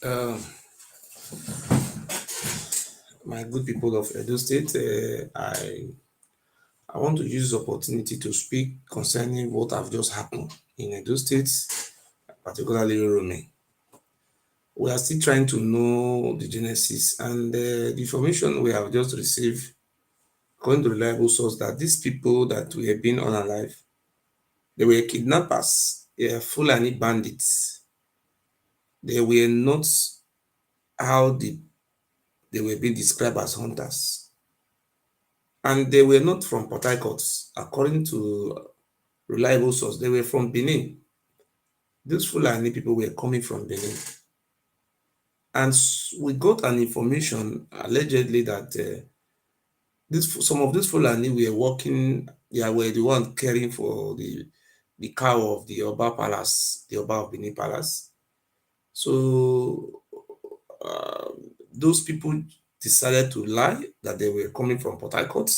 Um, my good people of Edo State, I want to use this opportunity to speak concerning what have just happened in Edo State, particularly uromi. We are still trying to know the genesis and the information we have just received, according to reliable source, that these people that were being unalive, they were kidnappers, they are Fulani bandits. They were not how they were being described as hunters. And they were not from Port Harcourt, according to reliable source. They were from Benin. These Fulani people were coming from Benin. And we got an information allegedly that some of these Fulani were working, they were the one caring for the cow of the Oba Palace, the Oba of Benin Palace. So uh, those people decided to lie that they were coming from Port Harcourt,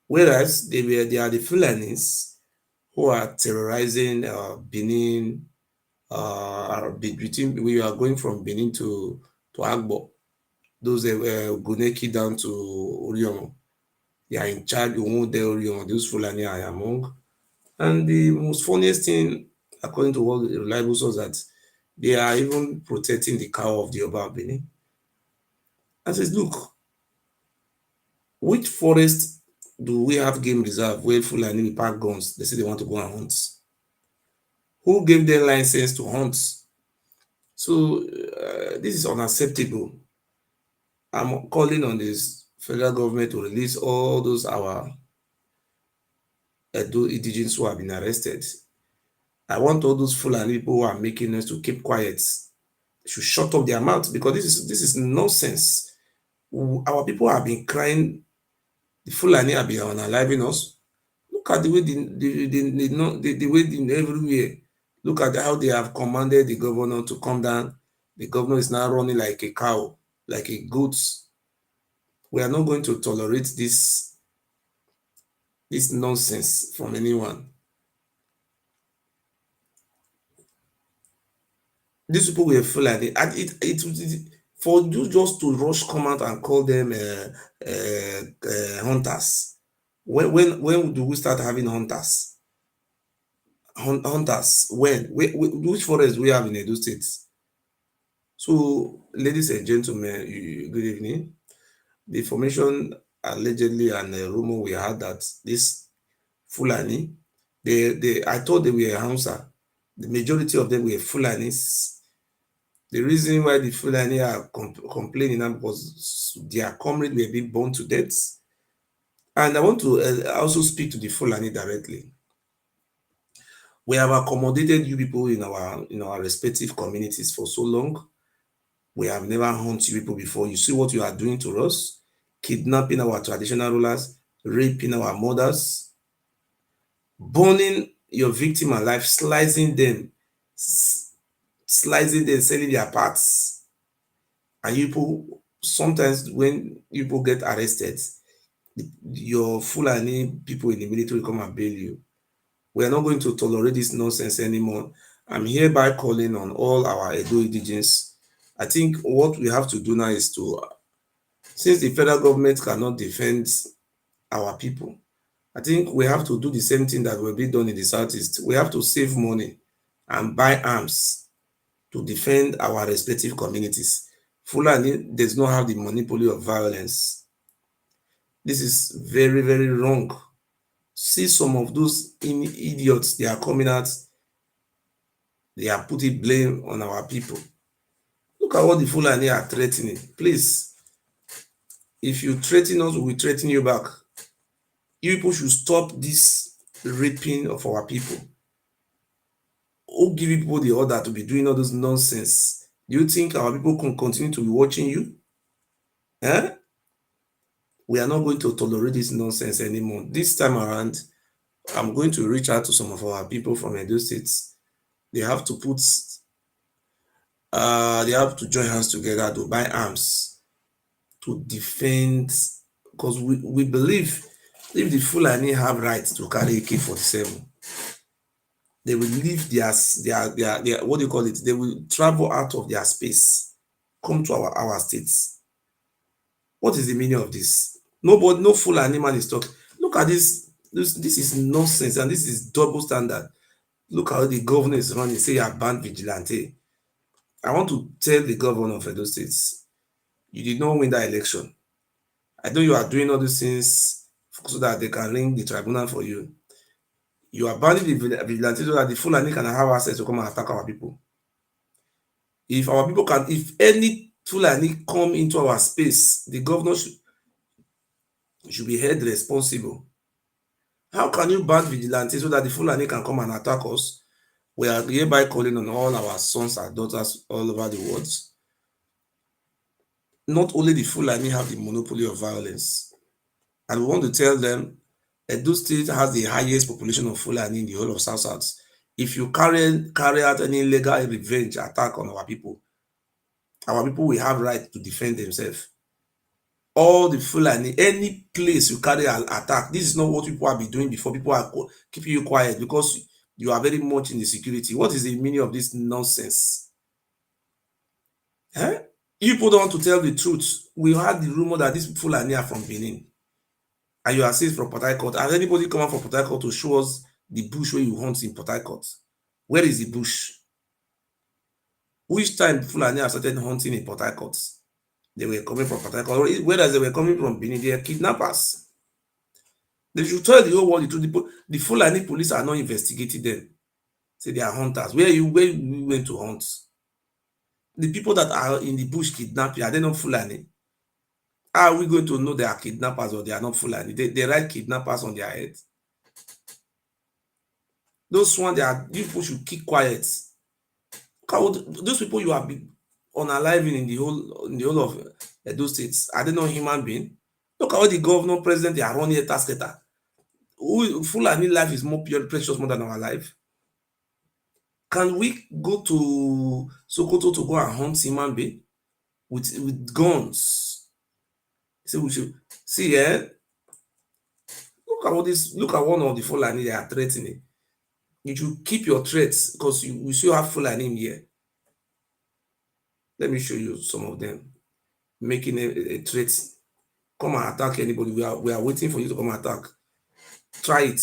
whereas they are the Fulanis who are terrorizing Benin. Between we are going from Benin to Agbo, those Guneki down to Oriomo. They are in charge. Umunde Oriomo. Those Fulani are among. And the most funniest thing, according to what the reliable source, that they are even protecting the cow of the Oba of Benin. I says, look, which forest do we have game reserve where Fulani will pack guns? They say they want to go and hunt. Who gave them license to hunt? So this is unacceptable. I'm calling on this federal government to release all those our Edo indigenes who have been arrested. I want all those Fulani people who are making us to keep quiet. They should shut up their mouth because this is nonsense. Our people have been crying. The Fulani have been unaliving us. Look at the way the way everywhere. Look at how they have commanded the governor to come down. The governor is now running like a cow, like a goat. We are not going to tolerate this nonsense from anyone. These people were Fulani, and for you just to rush come out and call them hunters. When do we start having hunters? Hunters when? Which forest we have in Edo State? So, ladies and gentlemen, good evening. The information allegedly and a rumor we had that this Fulani, I thought they were Hausa. The majority of them were Fulanis. The reason why the Fulani are complaining now because their comrade were being burned to death. And I want to also speak to the Fulani directly. We have accommodated you people in our respective communities for so long. We have never hunted you people before. You see what you are doing to us, kidnapping our traditional rulers, raping our mothers, burning your victim alive, slicing them, selling their parts. And you people, sometimes when you people get arrested, your Fulani people in the military come and bail you. We are not going to tolerate this nonsense anymore. I'm hereby calling on all our Edo indigenes. I think what we have to do now is to, since the federal government cannot defend our people, I think we have to do the same thing that will be done in the Southeast. We have to save money and buy arms to defend our respective communities. Fulani does not have the monopoly of violence. This is very, very wrong. See some of those idiots, they are coming out, they are putting blame on our people. Look at what the Fulani are threatening. Please, if you threaten us, we will threaten you back. You people should stop this raping of our people. Who give people the order to be doing all this nonsense? Do you think our people can continue to be watching you? Eh? We are not going to tolerate this nonsense anymore. This time around, I'm going to reach out to some of our people from Edo State. They have to they have to join hands together to buy arms to defend, because we believe if the Fulani have rights to carry AK-47, They will leave their what do you call it? They will travel out of their space, come to our states. What is the meaning of this? Nobody, no full animal is talking. Look at this. This is nonsense and this is double standard. Look how the governor is running. Say you are banned vigilante. I want to tell the governor of Edo State, you did not win that election. I know you are doing all these things so that they can ring the tribunal for you. You are banning the vigilante so that the Fulani can have access to come and attack our people. If our people can, if any Fulani come into our space, the governor should be held responsible. How can you ban vigilante so that the Fulani can come and attack us? We are hereby calling on all our sons and daughters all over the world. Not only the Fulani have the monopoly of violence, and we want to tell them Edo State has the highest population of Fulani in the whole of South South. If you carry out any illegal revenge attack on our people will have right to defend themselves. All the Fulani, any place you carry an attack, this is not what people have been doing before. People are keeping you quiet because you are very much in the security. What is the meaning of this nonsense? Eh? You people don't want to tell the truth. We had the rumor that these Fulani are from Benin. And you are saying from Port Harcourt. Has anybody come out from Port Harcourt to show us the bush where you hunt in Port Harcourt? Where is the bush? Which time Fulani have started hunting in Port Harcourt? They were coming from Port Harcourt. Whereas they were coming from Benin, they are kidnappers. They should tell the whole world the truth. The Fulani police are not investigating them. Say they are hunters. Where you went to hunt? The people that are in the bush kidnapping, are they not Fulani? How are we going to know they are kidnappers or they are not Fulani? They write kidnappers on their head. Those ones, you people should keep quiet. Those people you have been unaliving in the whole of those states, are they not human beings? Look at what the governor, president, they are running a task letter. Fulani life is more precious more than our life. Can we go to Sokoto to go and hunt human being with guns? So we should see, look at one of the Fulani they are threatening. You should keep your threats because we still have Fulani in here. Let me show you some of them making a threat. Come and attack anybody. We are waiting for you to come and attack. Try it.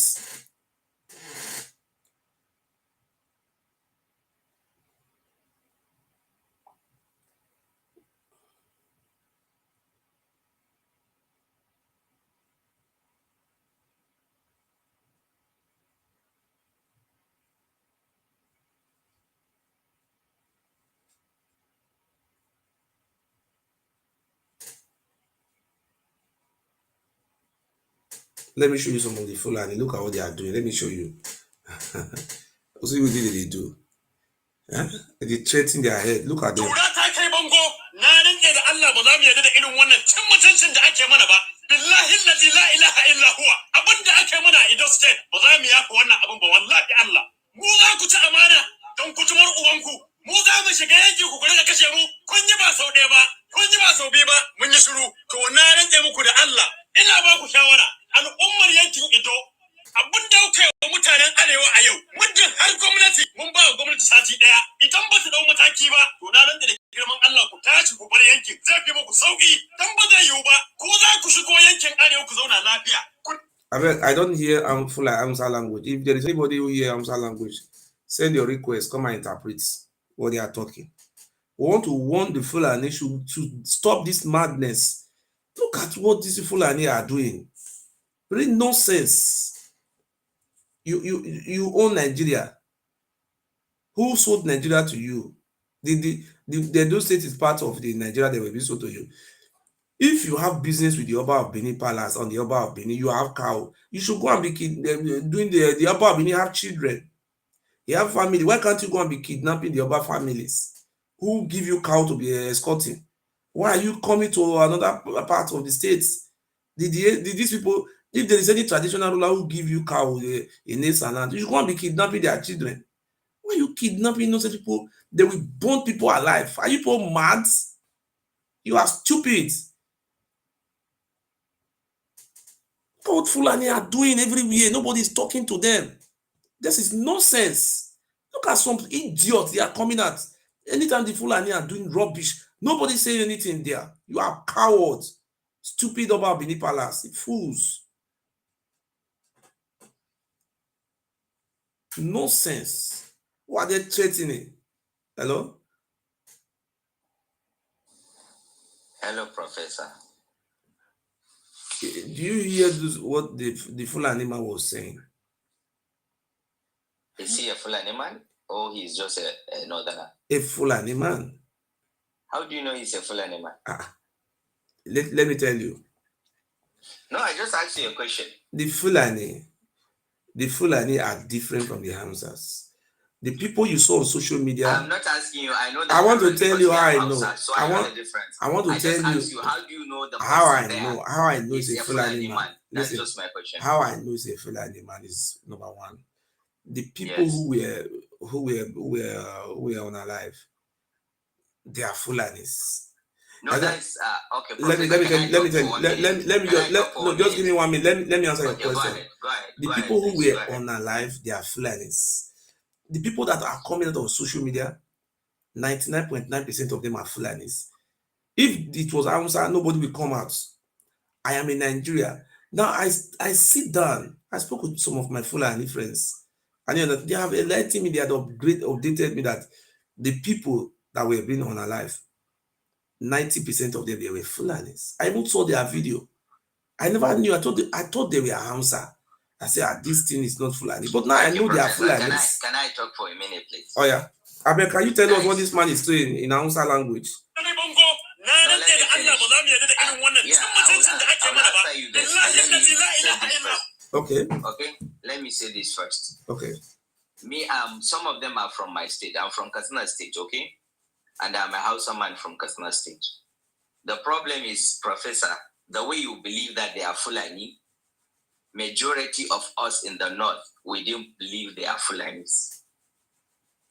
Let me show you some of the Fulani. Look at what they are doing. Let me show you. See what they do. They threaten their head. Look at them. Billahi la ilaha illa huwa abinda ake mana a Edo State ba za mu yafa wannan abin ba wallahi Allah mu za ku ci amana don ku tumar ubanku mu za mu shiga yanki ku rika kashe mu kun yi ba sau ɗaya ba kun yi ba sau biyu ba mun yi shiru to na rantse muku da Allah ina ba ku shawara al'ummar yankin Edo abinda kuka yi wa mutanen arewa a yau muddin har gwamnati mun ba gwamnati sati ɗaya idan ba su dau mataki ba to na rantse da girman Allah ku tashi ku bar yankin zai fi muku sauki dan ba zai yiwu ba ku za ku shigo yankin arewa ku zauna lafiya. I don't hear Amsa language. If there is anybody who hear Amsa language, send your request, come and interpret what they are talking. We want to warn the Fulani to stop this madness. Look at what these Fulani are doing. Really nonsense. You own Nigeria. Who sold Nigeria to you? The Edo State is part of the Nigeria that will be sold to you. If you have business with the Oba of Benin Palace on the Oba of Benin, you have cow. You should go and be doing the Oba of Benin have children. You have family. Why can't you go and be kidnapping the Oba families who give you cow to be escorting? Why are you coming to another part of the states? Did these people, if there is any traditional ruler who give you cow in this and that, you should go and be kidnapping their children. Why are you kidnapping innocent people? They will burn people alive. Are you people mad? You are stupid. What Fulani are doing everywhere, nobody is talking to them. This is nonsense. Look at some idiots, they are coming out. Anytime the Fulani are doing rubbish, nobody saying anything there. You are cowards. Stupid about Bini Palace. Fools. No sense. Who are they threatening? Hello? Hello, Professor. Do you hear what the Fulani man was saying? Is he a Fulani man or he's just a northerner? A Fulani man. How do you know he's a Fulani man? Let me tell you. No, I just asked you a question. The Fulani are different from the Hausas. The people you saw on social media. I'm not asking you. I know that. I want to tell you how I know. So I know the difference. I want to tell you. How do you know the how I there know? How I know is it's a Fulani man. That's just my question. How I know it's a Fulani man is number one. The people who were unalive, they are Fulanis. No, that's okay. Let me just give me 1 minute. Let me answer your question. Go ahead. The people who were unalive, they are Fulanis. The people that are coming out on social media, 99.9% of them are Fulanis. If it was Hausa, nobody will come out. I am in Nigeria. Now I sit down. I spoke with some of my Fulani friends. And you know, they have enlightened me, they had updated me that the people that were being unalive, 90% of them, they were Fulanis. I even saw their video. I never knew. I thought they were Hausa. I said, this thing is not Fulani. But now I know they are Fulanis. Can I talk for a minute, please? Oh, yeah. Abel, can you tell us what this man is saying in Hausa language? Okay. Let me say this first. Okay. Me, some of them are from my state. I'm from Katsina State, okay? And I'm a Hausa man from Katsina State. The problem is, Professor, the way you believe that they are Fulani, majority of us in the north, we didn't believe they are Fulanis.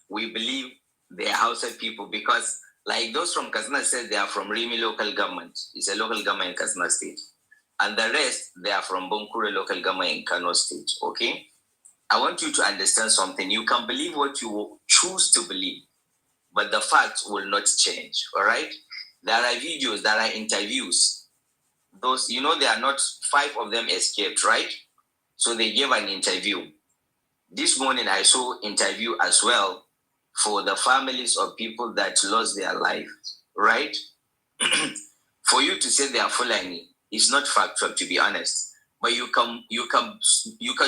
We believe they are Hausa people because, like those from Katsina State, they are from Rimi local government. It's a local government in Katsina State. And the rest, they are from Bonkure local government in Kano State, okay? I want you to understand something. You can believe what you choose to believe, but the facts will not change, all right? There are videos, there are interviews. Those, you know, they are not, 5 of them escaped, right? So they gave an interview. This morning, I saw interview as well for the families of people that lost their life, right? For you to say they are Fulani, it's not factual, to be honest. But you can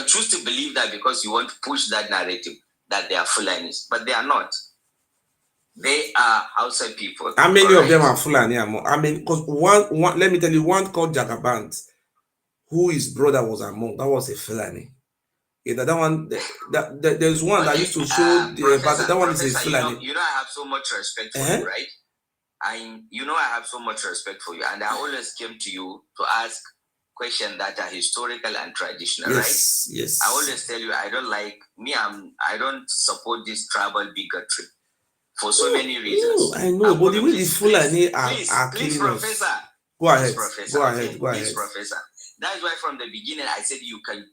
choose to believe that because you want to push that narrative that they are Fulanis, but they are not. They are outside people. How many of them are Fulani? I mean, because one, let me tell you, one called Jagaband, who his brother was among, that was a Fulani. Yeah, that one, there's one that used to show that one is a Fulani. You know, I have so much respect for you, right? I have so much respect for you, and I always came to you to ask questions that are historical and traditional, right? Yes. I always tell you, I don't support this tribal bigotry for so many reasons. I know, but the way the Fulani are please, killing Professor. us. Go ahead. Please, Professor. That's why from the beginning I said you can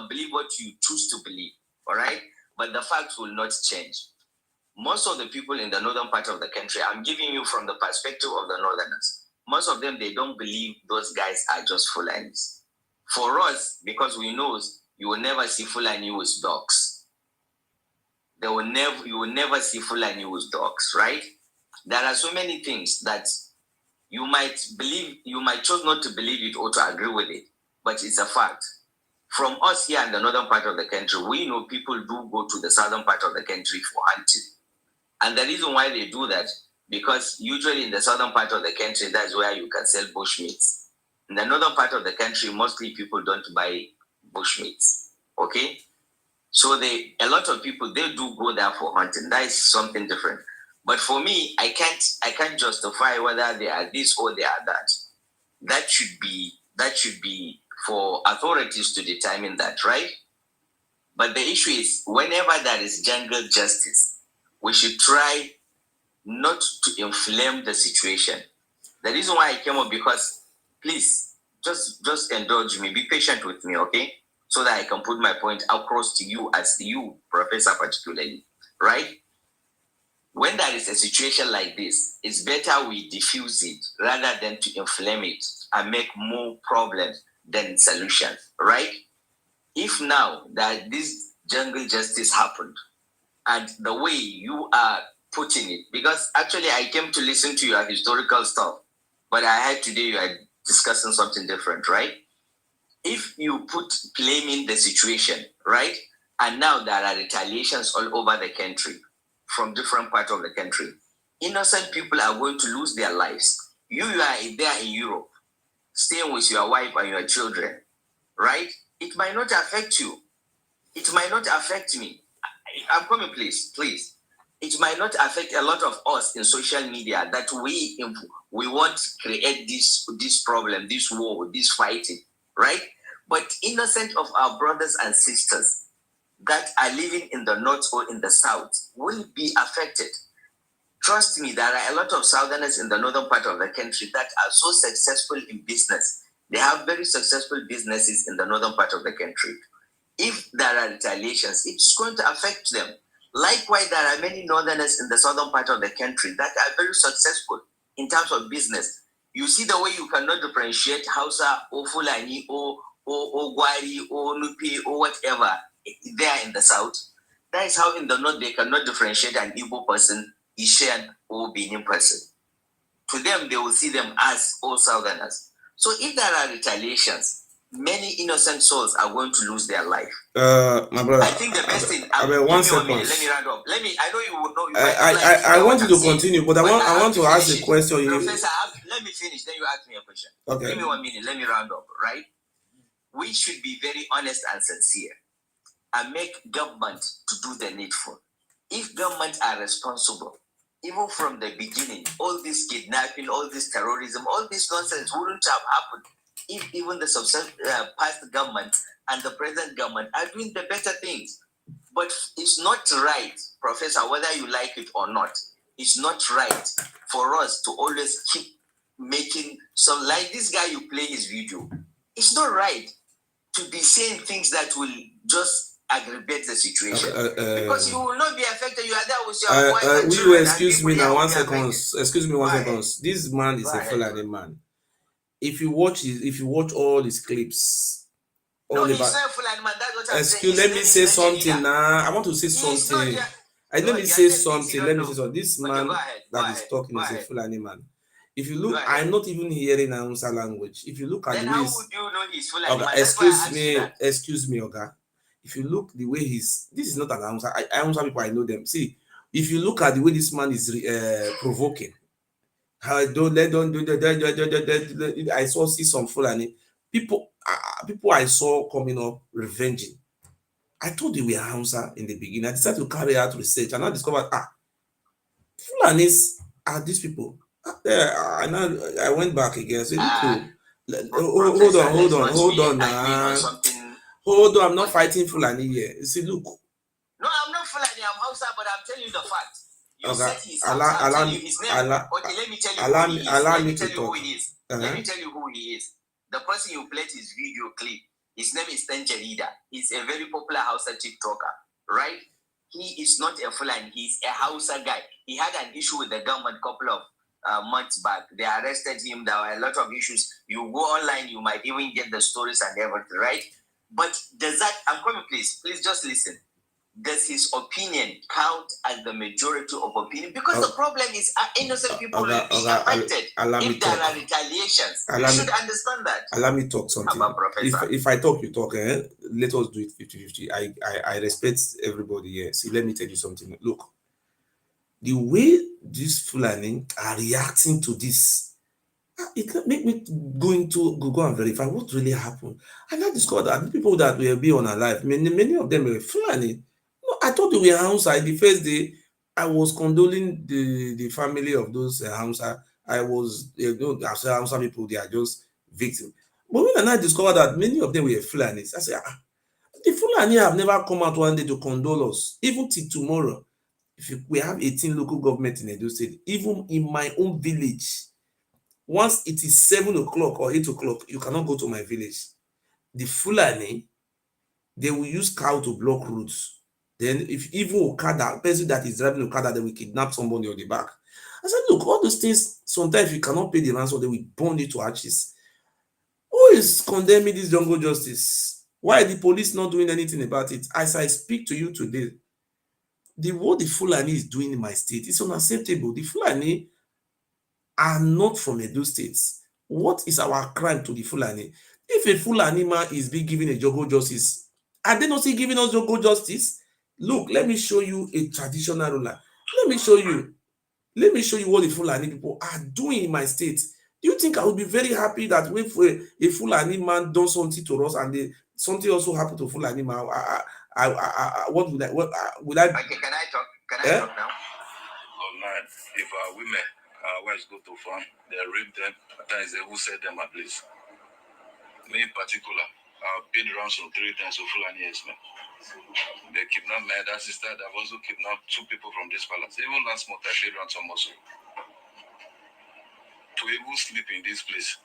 believe what you choose to believe, all right? But the facts will not change. Most of the people in the northern part of the country, I'm giving you from the perspective of the northerners, most of them, they don't believe those guys are just Fulanis. For us, because we know you will never see Fulani with dogs. You will never see Fulani with dogs, right? There are so many things that you might choose not to believe it or to agree with it, but it's a fact. From us here in the northern part of the country, we know people do go to the southern part of the country for hunting. And the reason why they do that, because usually in the southern part of the country, that's where you can sell bushmeats. In the northern part of the country, mostly people don't buy bushmeats, okay? So a lot of people, they do go there for hunting. That is something different. But for me, I can't justify whether they are this or they are that. That should be for authorities to determine that, right? But the issue is, whenever there is jungle justice, we should try not to inflame the situation. The reason why I came up, because please just indulge me, be patient with me, okay? So that I can put my point across to you, as you, Professor, particularly. right? When there is a situation like this, it's better we diffuse it rather than to inflame it and make more problems than solutions, right? If now that this jungle justice happened and the way you are putting it, because actually I came to listen to your historical stuff, but I heard today you are discussing something different, right? If you put blaming the situation, right, and now there are retaliations all over the country from different parts of the country, innocent people are going to lose their lives. You are there in Europe, staying with your wife and your children, right? It might not affect you. It might not affect me. I'm coming, please. It might not affect a lot of us in social media that we want to create this problem, this war, this fighting, right? But innocent of our brothers and sisters that are living in the north or in the south will be affected. Trust me, there are a lot of southerners in the northern part of the country that are so successful in business. They have very successful businesses in the northern part of the country. If there are retaliations, it's going to affect them. Likewise, there are many northerners in the southern part of the country that are very successful in terms of business. You see the way you cannot differentiate Hausa or Fulani or Gwari or Nupi or whatever there in the south. That is how in the north they cannot differentiate an Igbo person, Ishan or Benin person. To them, they will see them as all southerners. So if there are retaliations, many innocent souls are going to lose their life. My brother, I think the best thing. one second. Let me round up. I know you would know. I want you to continue, but I want to ask a question. Professor, let me finish. Then you ask me a question. Okay. Give me 1 minute. Let me round up. Right? We should be very honest and sincere, and make government to do the needful. If government are responsible, even from the beginning, all this kidnapping, all this terrorism, all this nonsense wouldn't have happened if even the past government and the present government are doing the better things. But it's not right, Professor, whether you like it or not, it's not right for us to always keep making some, like this guy you play his video. It's not right to be saying things that will just aggravate the situation, because you will not be affected. You are there with your wife and will children. You excuse me now 1 second? Excuse me 1 second. This man is a Fulani man. If you watch all his clips, no, he's not Fulani man. That's what I'm saying. Let me say something now. I want to say something. Let me say something. This man that is talking is a Fulani man. If you look, I'm not even hearing Hausa language. If you look at then the way, how would you know he's Fulani man? Excuse me, Oga. If you look the way this is not an Hausa. Hausa people, I know them. See, if you look at the way this man is provoking, I see some Fulani people I saw coming up revenging. I told you we are Hausa in the beginning. I decided to carry out research and I discovered Fulanis are these people. And I went back again. I said, hold on now. Hold on, I'm not fighting Fulani here. You see, look. No, I'm not Fulani, I'm Hausa, but I'm telling you the fact. You said he's Hausa. I'm telling you his name. Okay, let me tell you who he is. Let me tell you who he is. Let me tell you who he is. The person you played his video clip, his name is Tanjarida. He's a very popular Hausa TikToker, right? He is not a Fulani, he's a Hausa guy. He had an issue with the government a couple of months back. They arrested him. There were a lot of issues. You go online, you might even get the stories and everything, right? But does that, I'm coming, please just listen. Does his opinion count as the majority of opinion? Because the problem is innocent people will be affected if there are retaliations. You should understand that. Allow me talk something. If I talk, you talk. Let us do it 50-50. I respect everybody here. See, let me tell you something. Look, the way these Fulani are reacting to this, it make me go and verify what really happened. And I discovered that the people that will be on alive, many of them were Fulani. No, I thought they were Hausa. The first day, I was condoling the family of those Hausa. I was, Hausa people, they are just victims. But when I discovered that many of them were Fulanis, I said, the Fulani have never come out one day to condole us, even till tomorrow. We have 18 local governments in Edo State, even in my own village. Once it is 7 o'clock or 8 o'clock, you cannot go to my village. The Fulani, they will use cow to block roads. Then if even Okada, person that is driving Okada, they will kidnap somebody on the back. I said, look, all those things, sometimes if you cannot pay the ransom, they will burn you to ashes. Who is condemning this jungle justice? Why are the police not doing anything about it? As I speak to you today, what the Fulani is doing in my state is unacceptable. The Fulani are not from Edo State. What is our crime to the Fulani? If a Fulani man is being given a jungle justice, are they not still giving us jungle justice? Look, let me show you a traditional ruler. Let me show you. Let me show you what the Fulani people are doing in my state. Do you think I would be very happy that if a Fulani man does something to us and something also happened to Fulani man? What would I? What would I? Okay, can I talk? Can I talk now? Oh man, if our women, our wives go to farm, they rape them. At times they will set them ablaze. Me in particular, I've paid ransom 3 times to Fulani man. They kidnapped my elder sister. They've also kidnapped 2 people from this palace. Even last month, I paid ransom also. To even sleep in this place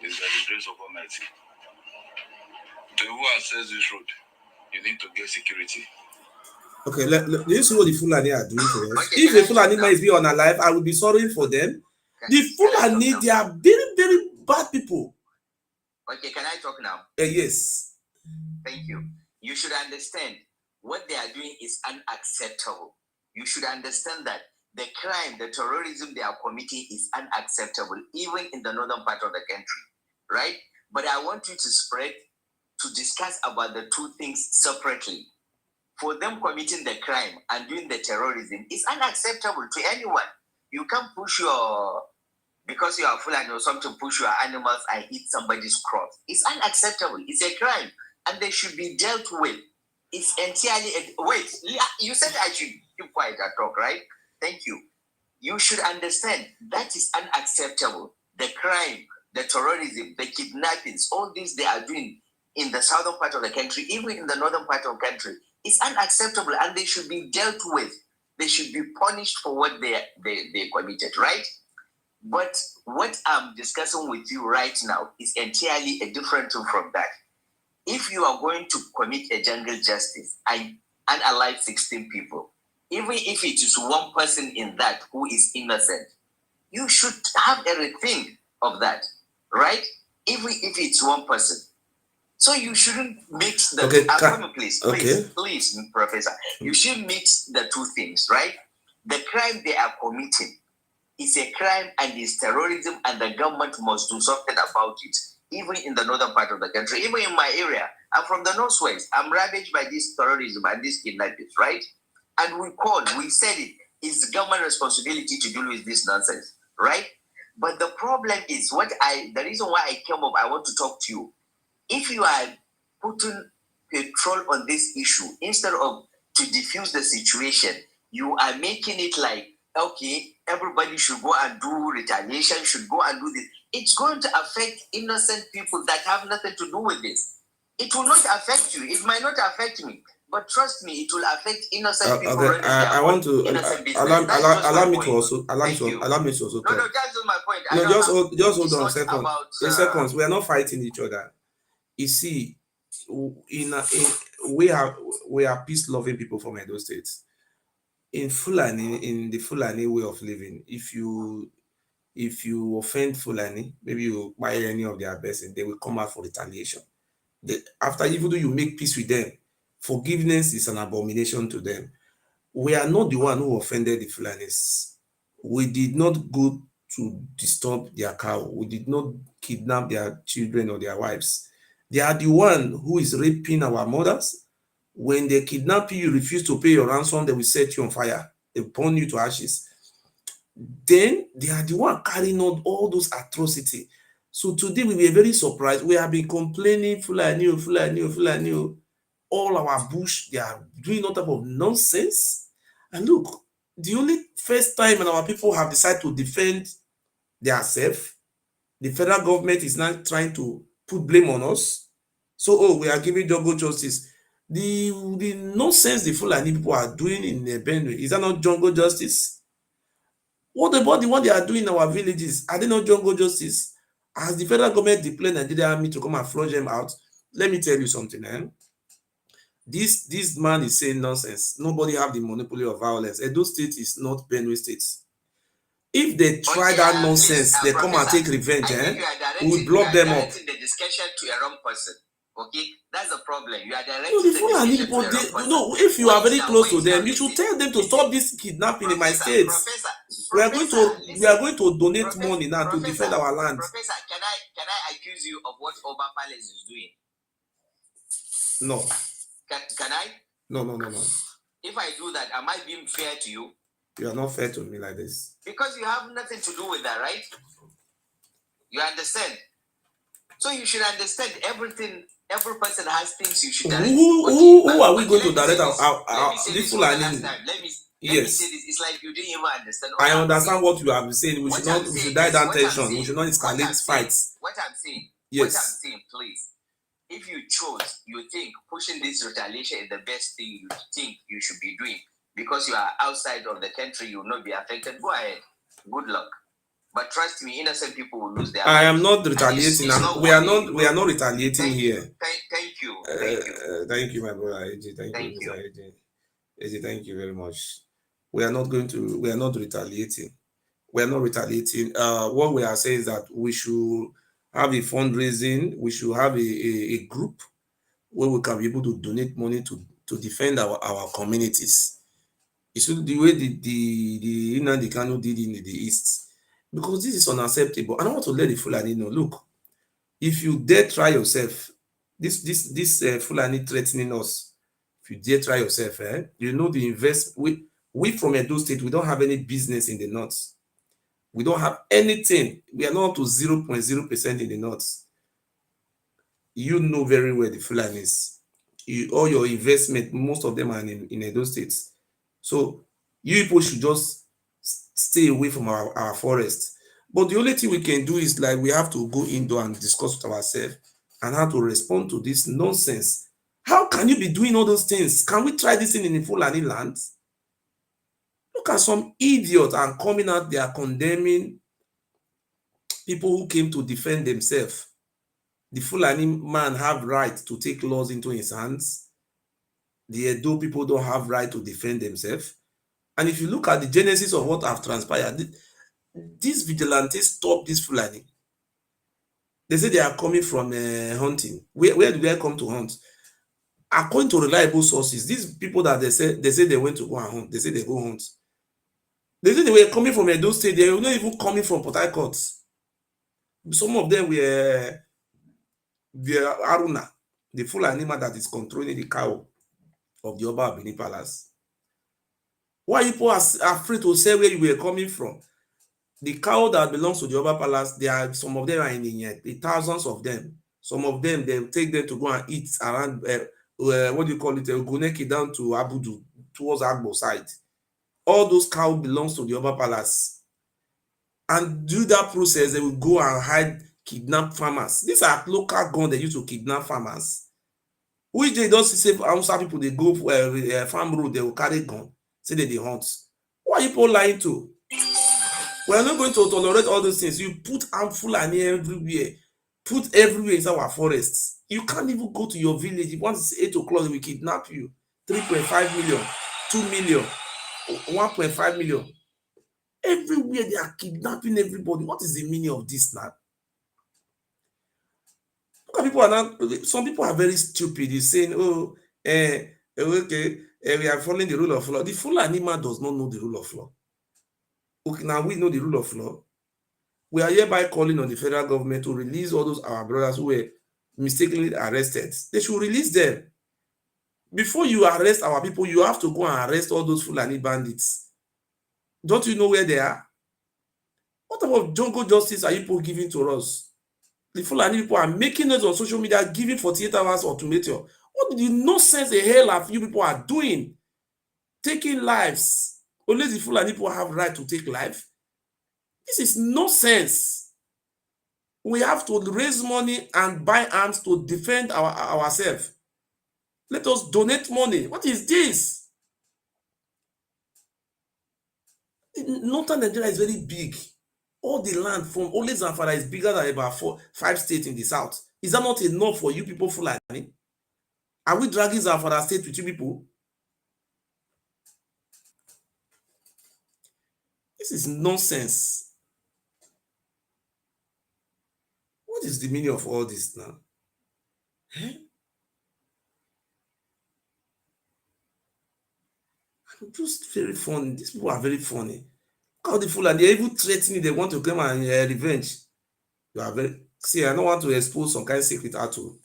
is by the grace of Almighty. To even access this road, you need to get security. Okay, do you see what the Fulani are doing for us? Okay, if the Fulani man is being unalive, I will be sorry for them. The Fulani, they are very, very bad people. Okay, can I talk now? Yes. Thank you. You should understand what they are doing is unacceptable. You should understand that the crime, the terrorism they are committing is unacceptable, even in the northern part of the country, right? But I want you to discuss about the two things separately. For them committing the crime and doing the terrorism is unacceptable to anyone. You can't push because you are Fulani or something, push your animals and eat somebody's crops. It's unacceptable. It's a crime and they should be dealt with. It's entirely... Wait, you said I should keep quiet and talk, right? Thank you. You should understand that is unacceptable. The crime, the terrorism, the kidnappings, all these they are doing in the southern part of the country, even in the northern part of the country, it's unacceptable and they should be dealt with. They should be punished for what they committed, right? But what I'm discussing with you right now is entirely a different thing from that. If you are going to commit a jungle justice and unalive 16 people, even if it is one person in that who is innocent, you should have a rethink of that, right? Even if it's one person. So you shouldn't mix the please, Professor. You should mix the two things, right? The crime they are committing is a crime and is terrorism, and the government must do something about it, even in the northern part of the country. Even in my area, I'm from the northwest. I'm ravaged by this terrorism and this kidnappings, right? And we said it's government responsibility to deal with this nonsense, right? But the problem is the reason why I came up, I want to talk to you. If you are putting petrol on this issue, instead of to diffuse the situation, you are making it like, okay, everybody should go and do retaliation, should go and do this. It's going to affect innocent people that have nothing to do with this. It will not affect you. It might not affect me. But trust me, it will affect innocent people. Okay, I want to allow me to also talk. No, that's not my point. No, just hold on a second. Seconds. We are not fighting each other. You see, we are peace-loving people from Edo State. In the Fulani way of living, if you offend Fulani, maybe you buy any of their blessings, they will come out for retaliation. After, even though you make peace with them, forgiveness is an abomination to them. We are not the one who offended the Fulanis. We did not go to disturb their cow. We did not kidnap their children or their wives. They are the one who is raping our mothers. When they kidnap you, you refuse to pay your ransom, they will set you on fire. They burn you to ashes. Then they are the one carrying out all those atrocities. So today we were very surprised. We have been complaining, Fulani. All our bush, they are doing all type of nonsense. And look, the only first time when our people have decided to defend themselves, the federal government is now trying to put blame on us. So, we are giving jungle justice. The nonsense the Fulani people are doing in Benue, is that not jungle justice? What about the one they are doing in our villages? Are they not jungle justice? Has the federal government deployed Nigerian army to come and flush them out? Let me tell you something. This man is saying nonsense. Nobody have the monopoly of violence. Edo State is not Benue State. If they try that nonsense, they come and take revenge. We will block them up. The discussion to a wrong person. Okay, that's the problem. You are directing no, the Fulani people, no, if you are very close to them, you should tell them to stop this kidnapping in my state. We are going to donate money now to defend our land. Professor, can I accuse you of what Oba Palace is doing? No. Can I? No. If I do that, am I being fair to you? You are not fair to me like this. Because you have nothing to do with that, right? You understand? So you should understand everything. Every person has things you should direct. Who are we going to direct our this Fulani? Let me say this. It's like you didn't even understand. I understand what you have been saying. We should die down tension. We should not escalate fights. What I'm saying. Yes. What I'm saying, please. If you think pushing this retaliation is the best thing you think you should be doing because you are outside of the country, you will not be affected. Go ahead. Good luck. But trust me, innocent people will lose their lives. I am not retaliating. We are not retaliating here. Thank you. Thank you, my brother AJ. Thank you, Mr. AJ, thank you very much. We are not retaliating. We are not retaliating. What we are saying is that we should have a fundraising. We should have a group where we can be able to donate money to defend our communities. It's the way the Nnamdi Kanu did in the East. Because this is unacceptable. And I want to let the Fulani know, look, if you dare try yourself, this Fulani threatening us, if you dare try yourself, you know we from Edo State, we don't have any business in the north. We don't have anything. We are not up to 0.0% in the north. You know very well the Fulanis. All your investment, most of them are in Edo State. So you people should just stay away from our forest. But the only thing we can do is like we have to go indoor and discuss with ourselves and how to respond to this nonsense. How can you be doing all those things? Can we try this in the Fulani land? Look at some idiot and coming out there condemning people who came to defend themselves. The Fulani man have right to take laws into his hands. The Edo people don't have right to defend themselves. And if you look at the genesis of what have transpired, these vigilantes stop this Fulani. They say they are coming from hunting. Where do they come to hunt? According to reliable sources, these people that they say they went to go and hunt, they say they go hunt. They say they were coming from Edo State. They were not even coming from Port Harcourt. Some of them were Aruna, the Fulani man that is controlling the cow of the Oba Benin Palace. Why people are afraid to say where you were coming from? The cow that belongs to the Oba Palace, some of them are in the thousands of them. Some of them, they take them to go and eat around, what do you call it, Guneki down to Abudu, towards Agbo side. All those cows belongs to the Oba Palace. And do that process, they will go and hide, kidnap farmers. These are local guns they use to kidnap farmers. Which they don't see outside people, they go farm road, they will carry gun, say they hunt. What are people lying to? We are not going to tolerate all those things. You put harmful and everywhere, put everywhere inside our forests. You can't even go to your village. If once it's 8 o'clock, they will kidnap you. 3.5 million, 2 million, 1.5 million. Everywhere they are kidnapping everybody. What is the meaning of this now? Some people are very stupid. They're saying, okay, we are following the rule of law. The Fulani man does not know the rule of law. Okay, now we know the rule of law. We are hereby calling on the federal government to release all those our brothers who were mistakenly arrested. They should release them. Before you arrest our people, you have to go and arrest all those Fulani bandits. Don't you know where they are? What type of jungle justice are you people giving to us? The Fulani people are making us on social media, giving 48 hours ultimatum. What the nonsense the hell have you people are doing? Taking lives. Only the Fulani people have right to take life. This is nonsense. We have to raise money and buy arms to defend ourselves. Let us donate money. What is this? Northern Nigeria is very big. All the land from only Zamfara is bigger than about 5 states in the south. Is that not enough for you people, Fulani? Are we dragging Zamfara State with you people? This is nonsense. What is the meaning of all this now? Eh? Just very funny. These people are very funny. How the fool, and they're even threatening they want to claim an revenge. You are very see. I don't want to expose some kind of secret at all.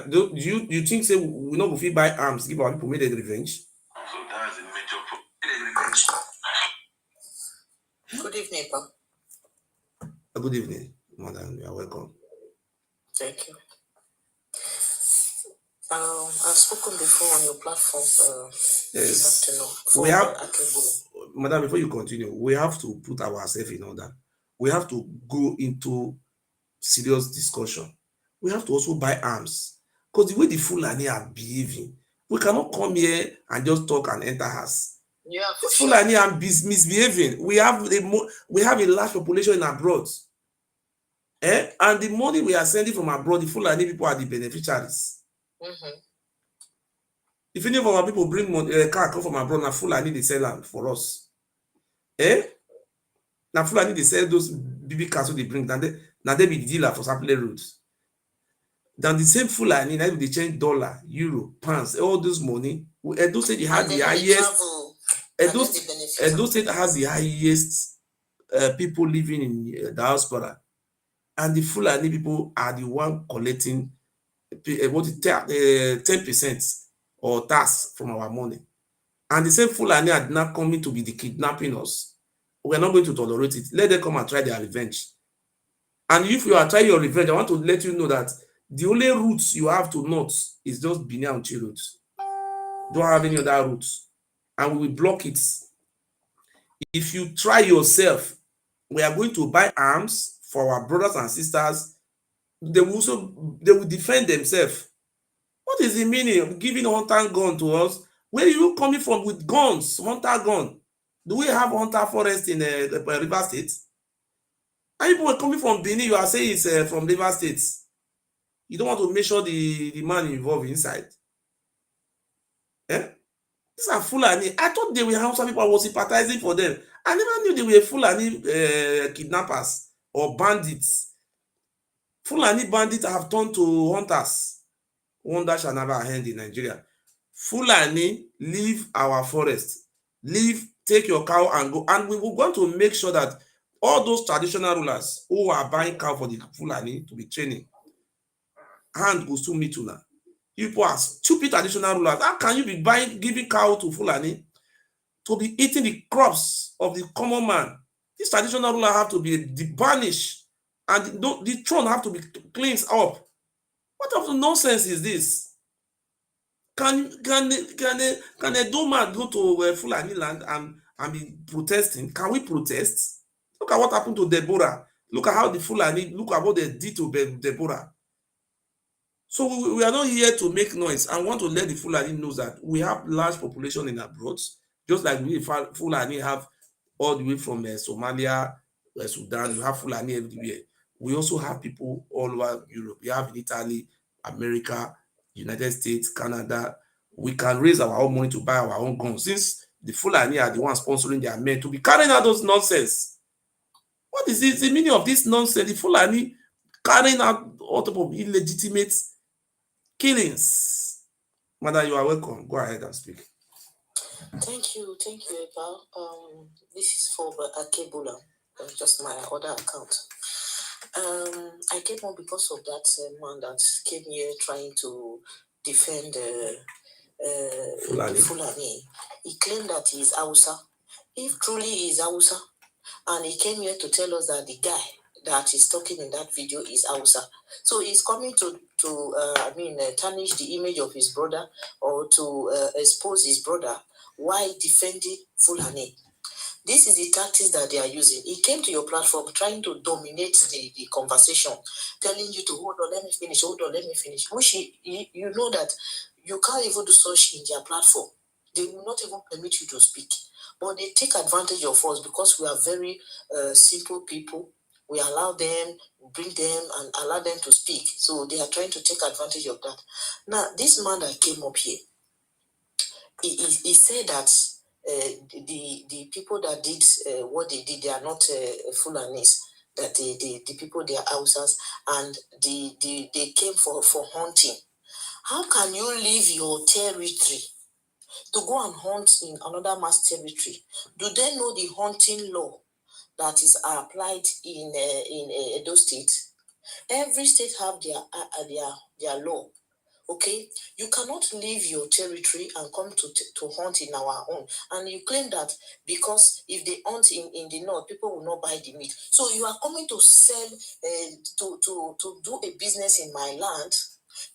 Do you think say we not go fit buy arms give our people make them revenge? So that's a major problem. Good evening, Pa. Good evening, madam. You are welcome. Thank you. I've spoken before on your platform this afternoon. We have, madam, before you continue, we have to put ourselves in order. We have to go into serious discussion. We have to also buy arms because the way the Fulani are behaving, we cannot come here and just talk and enter house. Yeah, for This sure. Fulani are misbehaving. We have a large population in abroad. And the money we are sending from abroad, the Fulani people are the beneficiaries. Mm-hmm. If any of our people bring money, car come from abroad, na Fulani dey sell am for us. Na Fulani dey sell those BB cars wey dey bring, na dem be the dealer for Sapele Road. Then the same Fulani na dey change dollar, euro, pounds, all those money. Edo State has the highest. Edo State has the highest people living in diaspora, and the Fulani people are the one collecting 10% or tax from our money. And the same Fulani are now coming to be the kidnapping us. We are not going to tolerate it. Let them come and try their revenge. And if you are trying your revenge, I want to let you know that the only routes you have to north is just Benin and Chi route. Don't have any other routes. And we will block it. If you try yourself, we are going to buy arms for our brothers and sisters. They will defend themselves. What is the meaning of giving hunter gun to us? Where are you coming from with guns, hunter gun? Do we have hunter forest in River State? And people are coming from Benin, you are saying it's from River State. You don't want to make sure the man involved inside. These are Fulani. I thought they were Hausa people. I was sympathizing for them. I never knew they were Fulani kidnappers or bandits. Fulani bandits have turned to hunters. Wonder shall never end in Nigeria. Fulani, leave our forest. Leave, take your cow and go. And we will want to make sure that all those traditional rulers who are buying cow for the Fulani to be training, hand will still meet una. You people are stupid traditional rulers. How can you be giving cow to Fulani to be eating the crops of the common man? This traditional ruler have to be banished, and the throne have to be cleansed up. What type of nonsense is this? Can a Doma go to Fulani land and be protesting? Can we protest? Look at what happened to Deborah. Look at how the Fulani, look at what they did to Deborah. So we are not here to make noise. I want to let the Fulani know that we have large population in abroad, just like we Fulani have all the way from Somalia, Sudan. We have Fulani everywhere. We also have people all over Europe. We have in Italy, America, United States, Canada. We can raise our own money to buy our own guns, since the Fulani are the ones sponsoring their men to be carrying out those nonsense. What is the meaning of this nonsense? The Fulani carrying out all type of illegitimate killings. Madam, you are welcome. Go ahead and speak. Thank you, Eba. This is for Akebula, just my other account. I came on because of that man that came here trying to defend Fulani. He claimed that he is Hausa. If truly he is Hausa, and he came here to tell us that the guy that is talking in that video is Hausa, so he's coming to tarnish the image of his brother, or to expose his brother while defending Fulani. This is the tactics that they are using. He came to your platform trying to dominate the conversation, telling you to hold on, let me finish. Which you know that you can't even do such in their platform. They will not even permit you to speak. But they take advantage of us because we are very simple people. we allow them, bring them, and allow them to speak. So they are trying to take advantage of that. Now, this man that came up here, he said that the people that did what they did, they are not Fulanis, that the people, they are Hausas, and they came for hunting. How can you leave your territory to go and hunt in another man's territory? Do they know the hunting law that is applied in Edo State? Every state have their law. Okay, you cannot leave your territory and come to hunt in our own. And you claim that because if they hunt in the north, people will not buy the meat. So you are coming to sell, to do a business in my land,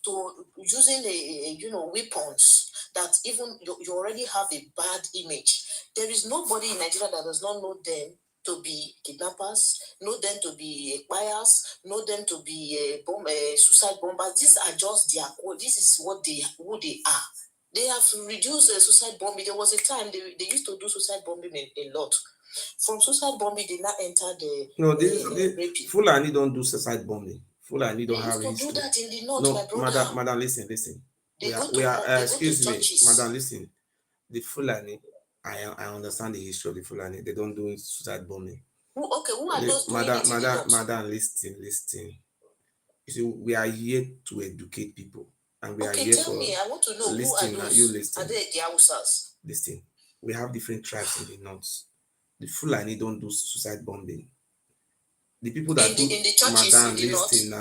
to using weapons that even you already have a bad image. There is nobody in Nigeria that does not know them to be kidnappers, know them to be buyers, know them to be suicide bombers. These are just their code. This is who they are. They have reduced suicide bombing. There was a time they used to do suicide bombing a lot. From suicide bombing, they now enter the Fulani don't do suicide bombing. Fulani don't have history. Do that in the north, no, my brother. Madam, listen. We are excuse me, Madam, listen. The Fulani, I understand the history of the Fulani. They don't do suicide bombing. Who are those doing it in the north? Madam, listen. You see, we are here to educate people, and we are here tell me. I want to know who are those. You listen. Are they the Hausas? Listen, we have different tribes in the north. The Fulani don't do suicide bombing. The people that do in the churches, Madam, in the listen.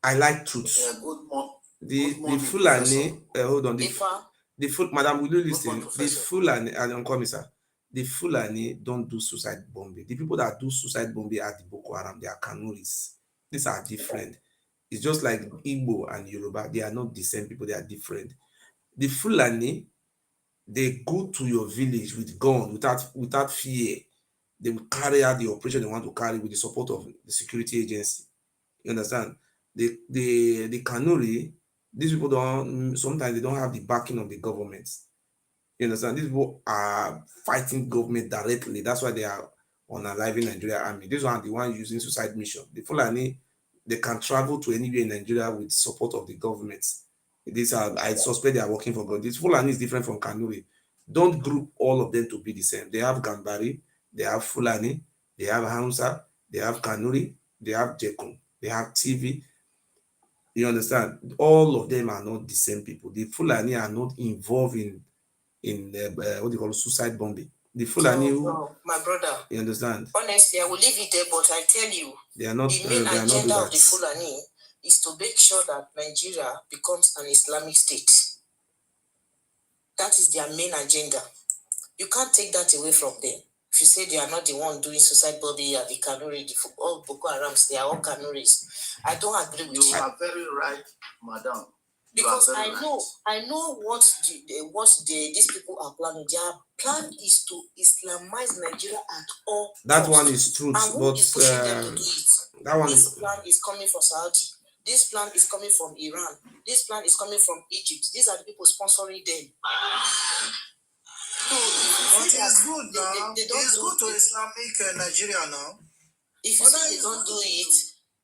I like truth. Yeah, good morning. The Fulani, hold on. Madam, will you listen? The Fulani, I'm coming, sir. The Fulani don't do suicide bombing. The people that do suicide bombing are the Boko Haram. They are Kanuris. These are different. It's just like Igbo and Yoruba. They are not the same people. They are different. The Fulani, they go to your village with gun, without fear. They will carry out the operation they want to carry with the support of the security agency. You understand? The Kanuri, these people sometimes they don't have the backing of the government. You understand? These people are fighting government directly. That's why they are unaliving Nigeria army. These are the ones using suicide mission. The Fulani, they can travel to anywhere in Nigeria with support of the government. I suspect they are working for God. This Fulani is different from Kanuri. Don't group all of them to be the same. They have Gambari, they have Fulani, they have Hausa, they have Kanuri, they have Jekun, they have TV. You understand? All of them are not the same people. The Fulani are not involved in what they call suicide bombing. The Fulani, my brother, you understand? Honestly, I will leave it there, but I tell you, they are not. The main agenda of the Fulani is to make sure that Nigeria becomes an Islamic state. That is their main agenda. You can't take that away from them. If you say they are not the one doing suicide bombing at the Kanuri, all Boko Harams, they are all Kanuris. I don't agree with you. You are very right, madam. Because I know what these people are planning. Their plan is to Islamize Nigeria at all costs. One is truth, and who is pushing them to do it? This plan is coming from Saudi. This plan is coming from Iran. This plan is coming from Egypt. These are the people sponsoring them. But it's good now. It's good to Islamic Nigeria now. If you say they don't do it,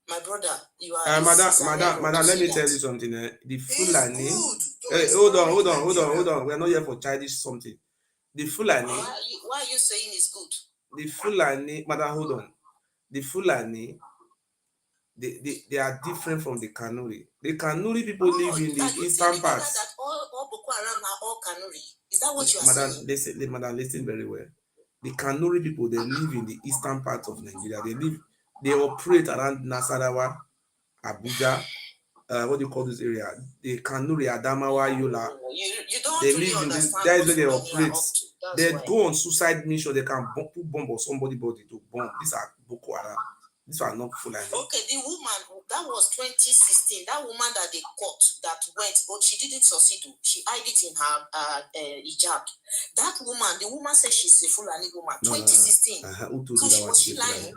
my brother, you are madam, let me tell you something. The Fulani. Hey, hold on. We are not here for childish something. The Fulani. Why are you saying it's good? The Fulani, madam, hold on. The Fulani, they are different from the Kanuri. The Kanuri people live in the eastern parts. That all Boko Haram are all Kanuri. Is that what you are saying? Madam, listen very well. The Kanuri people, they live in the eastern part of Nigeria. They operate around Nasarawa, Abuja, what do you call this area? The Kanuri, Adamawa, Yola. You don't they really live in this. That is where they operate. They go on suicide mission. They can put bomb or somebody body to bomb. These are Boko Haram. These are not Fulani. Okay, the woman, that was 2016. That woman that they caught that went, but she didn't succeed. She hid it in her hijab. That woman, the woman said she's a Fulani woman. 2016. Who told you that was she lying?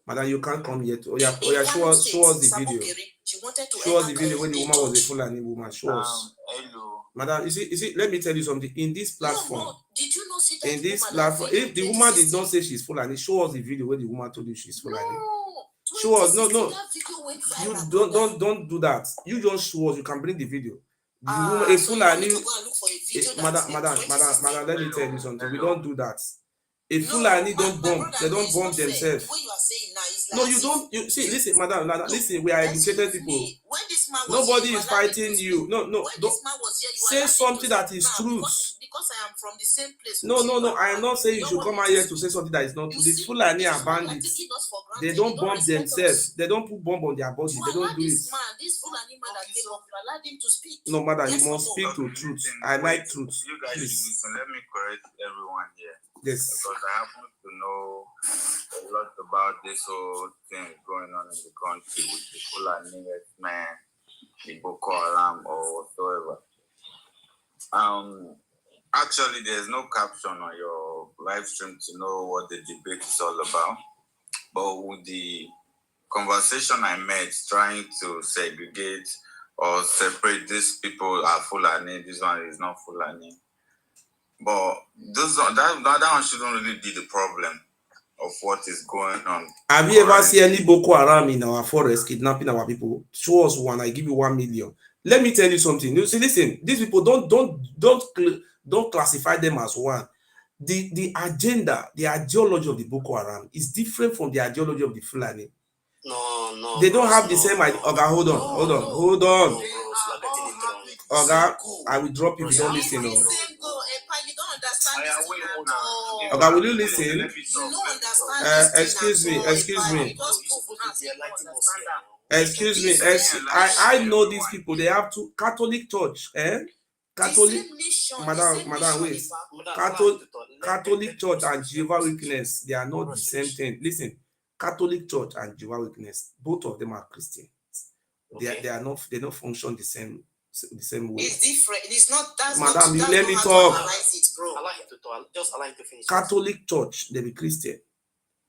Madam, you can't come yet. Show us the video. She wanted to show us the video when the woman was a Fulani woman. Show us. Hello. Madam, you see, let me tell you something. In this platform. No. Did you not see in this platform. If the woman did not say she's Fulani, show us the video where the woman told you she's Fulani. Show us. No. You don't do that. You just show us. You can bring the video. The woman, a Fulani. Madam, let me tell you something. We don't do that. A Fulani don't bomb. They don't bomb themselves. What you are saying now is like, No, you don't. You see, listen, madam, listen. We are educated people. When this man was Nobody here, is fighting you. No. when Don't this man was here, you say allowed him something to that speak. is Now, truth. because I am from the same place. No. I am not saying you don't should want come me out to here to speak. say something that is not true. You The see, Fulani this are is why you are bandits. taking us for granted. They don't You bomb respect themselves. us. They don't put bomb on their body. You They don't allowed do it. this man, this Fulani man that came up, you allowed him to speak. No, madam, Yes you or must no? speak to truth. I like truth. You guys should Please. listen. Let me correct everyone here. Yes. Because I happen to know a lot about this whole thing going on in the country with the Fulani man, the Boko Haram or whatsoever. Actually, there's no caption on your live stream to know what the debate is all about. But with the conversation I made trying to segregate or separate these people are Fulani, this one is not Fulani. But that one shouldn't really be the problem of what is going on. Have you ever seen any Boko Haram in our forest kidnapping our people? Show us one. I give you 1 million. Let me tell you something. You see, listen. These people don't classify them as one. The agenda, the ideology of the Boko Haram is different from the ideology of the Fulani. No. They don't have the same idea. Oga, hold on. Oga, I will drop you if you don't listen. You don't understand this thing at all. Oga, will you listen? You don't understand this thing at all. Excuse me. You just go for us, you don't understand that. I know these people. They have to Catholic Church, Catholic, madam, wait. Catholic Church and Jehovah's Witness, they are not the same thing. Listen, Catholic Church and Jehovah's Witness, both of them are Christians. They don't function the same way. It's different. It's not. That's Madam, not, let me how to talk. analyze it, bro. Allow him to talk. Just allow him to finish. Catholic Church, they be Christian.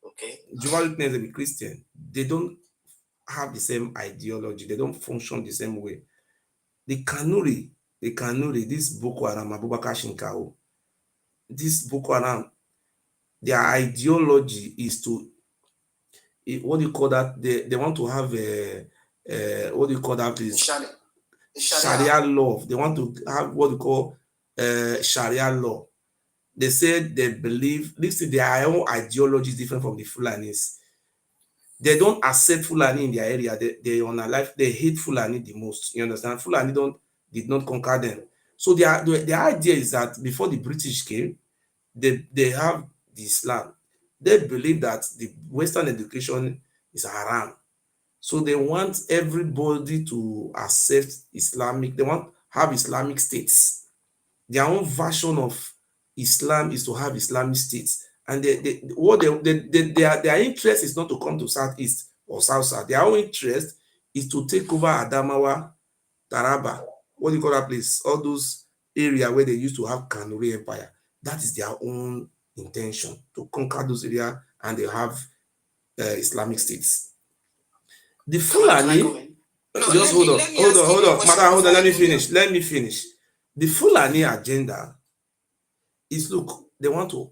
Okay. Jehovah's Witness, they be Christian. They don't have the same ideology. They don't function the same way. The Kanuri, this Boko Haram, Abubakar Shinkao, this Boko Haram, their ideology is to, what do you call that? They want to have what do you call that? Is Sharia law. They want to have what you call Sharia law. They said they believe, listen, their own ideology is different from the Fulanis. They don't accept Fulani in their area. They on a life, they hate Fulani the most. You understand? Fulani did not conquer them. So the idea is that before the British came, they have the Islam. They believe that the Western education is haram. So they want everybody to accept Islamic. They want to have Islamic states. Their own version of Islam is to have Islamic states. And their interest is not to come to Southeast or South. Their own interest is to take over Adamawa, Taraba, what do you call that place? All those areas where they used to have Kanuri Empire. That is their own intention, to conquer those areas, and they have Islamic states. The Fulani, just hold on, madam, hold on, let me finish. The Fulani agenda is, look, they want to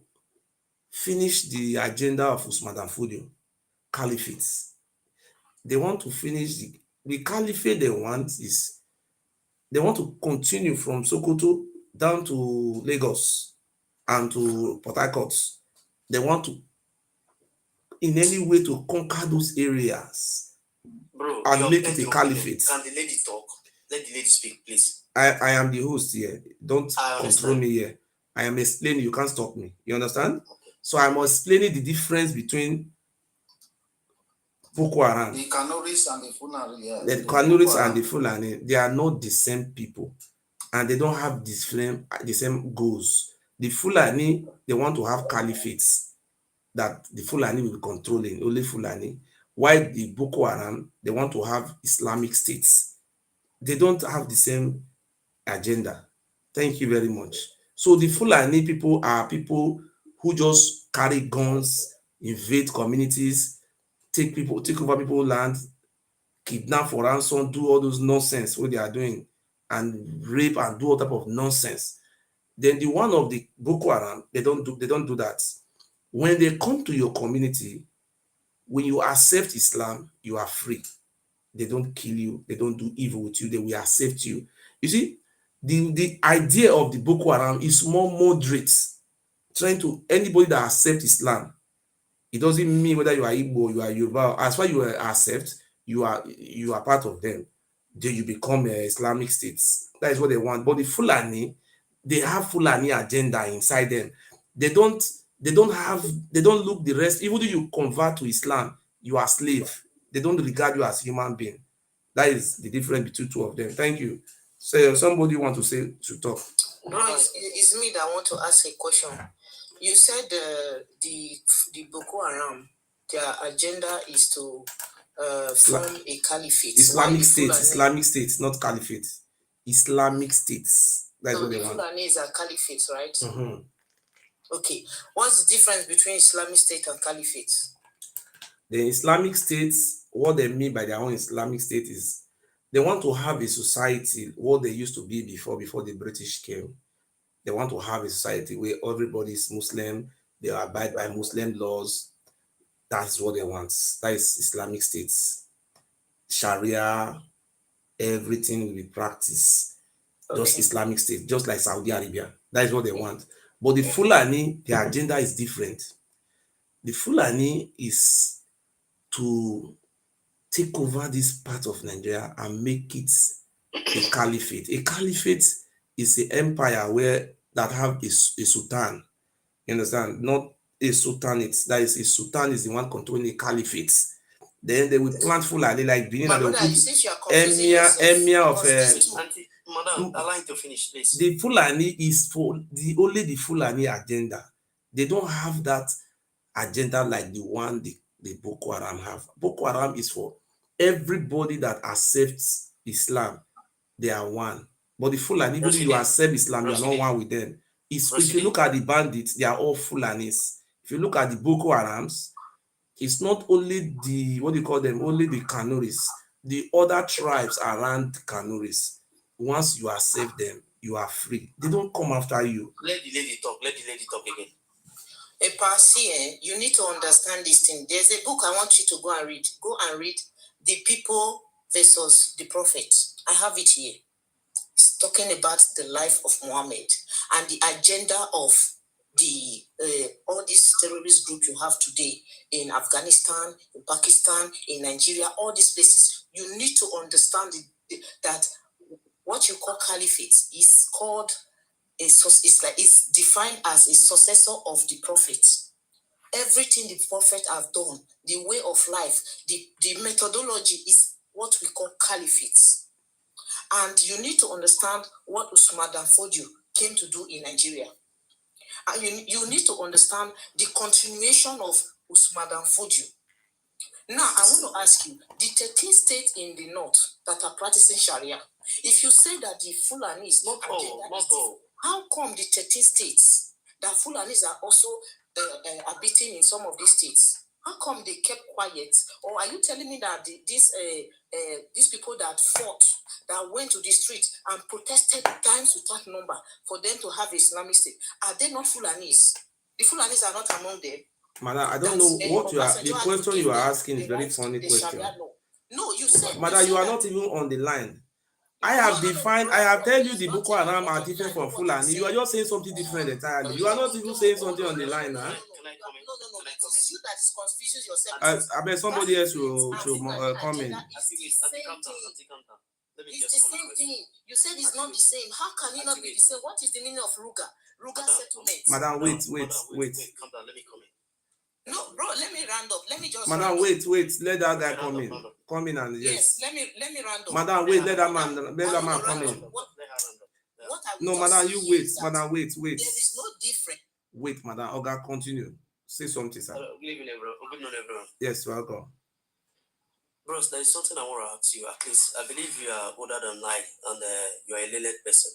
finish the agenda of Usman Dan Fodio, caliphate. They want to finish the caliphate they want to continue from Sokoto down to Lagos and to Port Harcourt. They want to, in any way, to conquer those areas. Bro, and make it a caliphate. Can the lady talk? Let the lady speak, please. I am the host here. Don't control me here. I am explaining. You can't stop me. You understand? Okay. So I'm explaining the difference between Boko Haram. The Kanuris and the Fulani. Yeah. The Kanuris and the Fulani, they are not the same people, and they don't have the same goals. The Fulani, they want to have caliphates that the Fulani will be controlling, only Fulani. While the Boko Haram, they want to have Islamic states. They don't have the same agenda. Thank you very much. So the Fulani people are people who just carry guns, invade communities, take over people's land, kidnap for ransom, do all those nonsense what they are doing, and rape and do all type of nonsense. Then the one of the Boko Haram, they don't do that. When they come to your community, when you accept Islam, you are free. They don't kill you, they don't do evil with you, they will accept you. You see, the idea of the Boko Haram is more moderate, trying to anybody that accepts Islam. It doesn't mean whether you are Igbo, you are Yoruba. As far as you accept, you are part of them. Then you become a Islamic State. That is what they want. But the Fulani, they have Fulani agenda inside them. They don't look the rest. Even though you convert to Islam, you are slave. They don't regard you as human being. That is the difference between two of them. Thank you. So somebody want to say to talk. Bro, it's me that want to ask a question. You said the Boko Haram, their agenda is to form a caliphate. Islamic State, not caliphate. Islamic states. That's what they want. Fulani is a caliphate, right? Mm-hmm. Okay. What's the difference between Islamic State and caliphate? The Islamic states, what they mean by their own Islamic state is they want to have a society what they used to be before the British came. They want to have a society where everybody is Muslim, they abide by Muslim laws. That's what they want. That is Islamic states. Sharia, everything will be practiced. Okay. Just Islamic state, just like Saudi Arabia. That is what they want. But the Fulani, their agenda is different. The Fulani is to take over this part of Nigeria and make it a caliphate. A caliphate is an empire that have a sultan. You understand? Not a sultanate. That is, a sultan is the one controlling a caliphate. Then they will plant Fulani like Benin. My brother, you say you are confusing emir of Madam, allow him to finish, please. The Fulani is for only the Fulani agenda. They don't have that agenda like the one the Boko Haram have. Boko Haram is for everybody that accepts Islam. They are one. But the Fulani, even if you accept Islam, you are not one with them. If you look at the bandits, they are all Fulanis. If you look at the Boko Harams, it's not only the, what do you call them, only the Kanuris. The other tribes around Kanuris, once you accept them, you are free. They don't come after you. Let the lady talk. Let the lady talk again. You need to understand this thing. There's a book I want you to go and read. Go and read The People versus the Prophet. I have it here. It's talking about the life of Muhammad and the agenda of the all these terrorist groups you have today in Afghanistan, in Pakistan, in Nigeria, all these places. You need to understand that what you call caliphate is called it's defined as a successor of the prophet. Everything the prophet have done, the way of life, the methodology is what we call caliphates. And you need to understand what Usman Dan Fodio came to do in Nigeria. And you need to understand the continuation of Usman Dan Fodio. Now, I want to ask you, the 13 states in the north that are practicing Sharia, if you say that the Fulani is not how come the 13 states that Fulanis are also habiting in some of these states? How come they kept quiet? Or are you telling me that these people that fought, that went to the street and protested times without number for them to have Islamic State, are they not Fulanis? The Fulanis are not among them. Madam, I don't know what you are. The question you are asking is very funny question. No, you said. Madam, you are not even on the line. I have defined. I have tell you the Boko Haram are different from Fulani. You are just saying something different entirely. You are not even saying something on the line, huh? No. It's you that is confusing yourself. I bet somebody else will come in. It's the same thing. You said it's not the same. How can it not be the same? What is the meaning of Ruga? Ruga settlement. Madam, wait. Calm down. Let me come in. No, bro, let me round up. Let me just. Madam, wait. Let that guy come in. Come in and yes. Let me round up. Madam, wait. Let that man come in. No, madam, you wait. Madam, wait. There is no difference. Wait, madam. Oga, continue. Say something, sir. Good evening, everyone. Good morning, everyone. Yes, welcome. Bros, there is something I want to ask you. At least I believe you are older than I, and you are a learned person.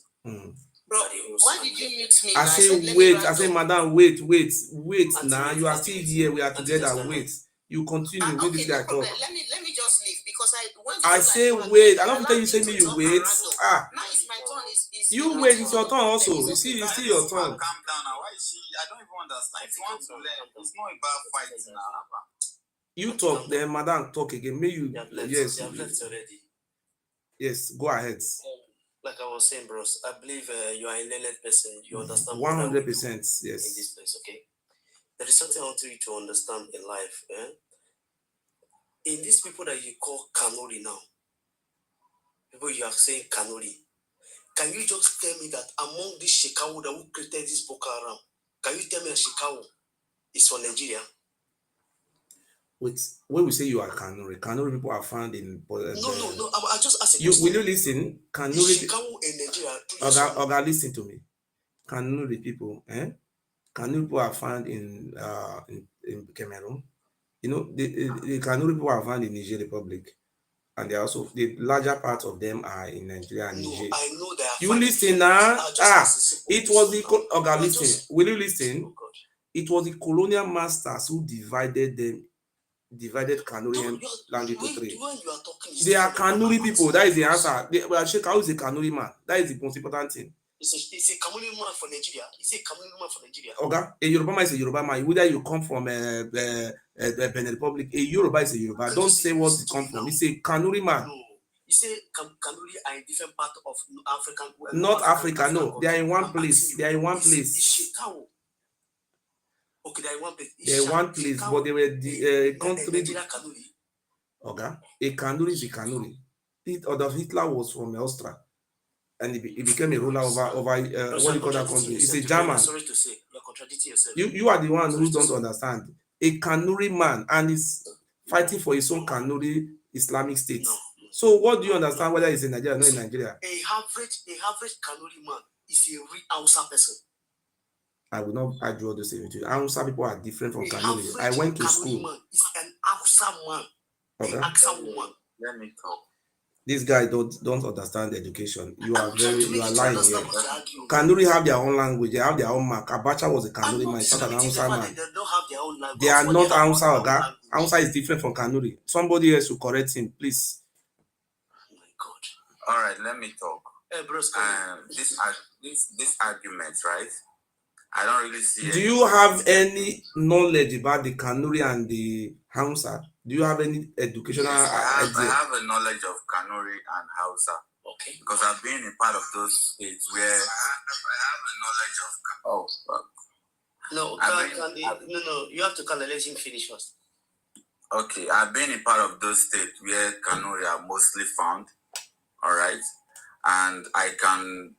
Bro, why did you mute me? I say wait. I say, madam, wait. Now you are still here. We are together. Wait. You continue. Okay, this guy talk. Let me just leave because I say wait. I don't tell you say me you wait. Now it's my turn. It's You wait, it's your turn also. You see your turn. Calm down now. Why is she? I don't even understand. If you want to learn, it's not about fighting now. You talk, then madam talk again. May you yes. They have left already. Yes, go ahead. Like I was saying, bros, I believe you are a learned person. You understand 100%. Yes. In this place, okay? There is something I want you to understand in life. In these people that you call Kanuri now, people you are saying Kanuri, can you just tell me that among these Shekawu that who created this Boko Haram, can you tell me that Shekawu is from Nigeria? Wait, when we say you are Kanuri people are found in. No. I just asked you. Will you listen? Kanuri. Shekawu in Nigeria. Oga, listen to me. Kanuri people, Kanuri people are found in Cameroon. You know, the Kanuri people are found in Niger Republic. And they are also, the larger part of them are in Nigeria and Niger. I know that. You listen now. It was the Oga, listen. Will you listen? Oh God. It was the colonial masters who divided Kanuri land into three. They are Kanuri people. That is the answer. Shekau is a Kanuri man. That is the most important thing. It's a Kanuri man for Nigeria. It's a Kanuri man for Nigeria. Okay, a Yoruba man is a Yoruba man. Whether you come from Benin Republic, a Yoruba is a Yoruba. Don't say what you come from. It's a Kanuri man. No. You say Kanuri are in different part of African. Not Africa, no. They are in one place. They are in one place. Okay, they are in one place. They are in one place, but they were the country. Okay, a Kanuri is a Kanuri. Adolf Hitler was from Austria, and he became a ruler over what do you call that country? It's a German. Sorry to say, you're contradicting yourself. You are the one who don't understand. A Kanuri man, and is fighting for his own Kanuri Islamic State. No. So what do you understand whether it's in Nigeria or not in Nigeria? A average Kanuri man is a real Hausa person. I will not argue all the same with you. Hausa people are different from Kanuri. I went to school. Man is an Hausa man. Okay. An Hausa woman. Let me talk. This guy don't understand education. You are lying here. Kanuri have their own language. They have their own mark. Abacha was a Kanuri man. It's not an Hausa man. They don't have their own language. They are not Hausa, okay? Hausa is different from Kanuri. Somebody else will correct him, please. Oh my God. All right, let me talk. Hey, bros. This argument, right? I don't really see. Do you have any knowledge about the Kanuri and the Hausa? Do you have any educational idea? I have a knowledge of Kanuri and Hausa. Okay. Because I've been in part of those states where I have a knowledge of. No. You have to let him finish first. Okay, I've been in part of those states where Kanuri are mostly found. All right, and I can,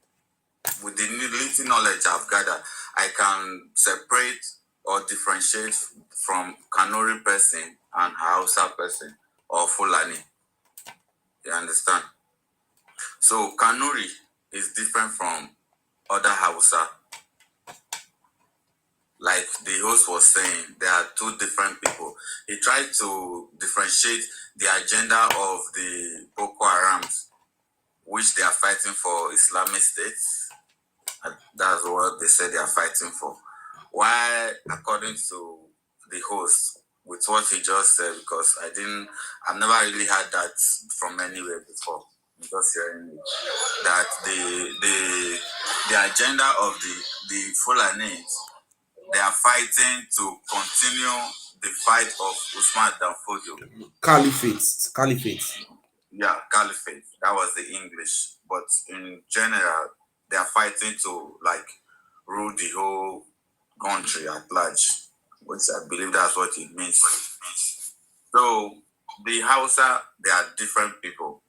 with the little knowledge I've gathered, I can separate or differentiate from Kanuri person and Hausa person or Fulani. You understand? So Kanuri is different from other Hausa. Like the host was saying, there are two different people. He tried to differentiate the agenda of the Boko Harams, which they are fighting for Islamic States. That's what they said they are fighting for. Why, according to the host, with what he just said, because I've never really heard that from anywhere before. I'm just hearing it, that the agenda of the Fulanis, they are fighting to continue the fight of Usman Danfodio. Caliphate. Yeah, caliphate. That was the English. But in general, they are fighting to rule the whole country at large, which I believe that's what it means. So the Hausa, they are different people.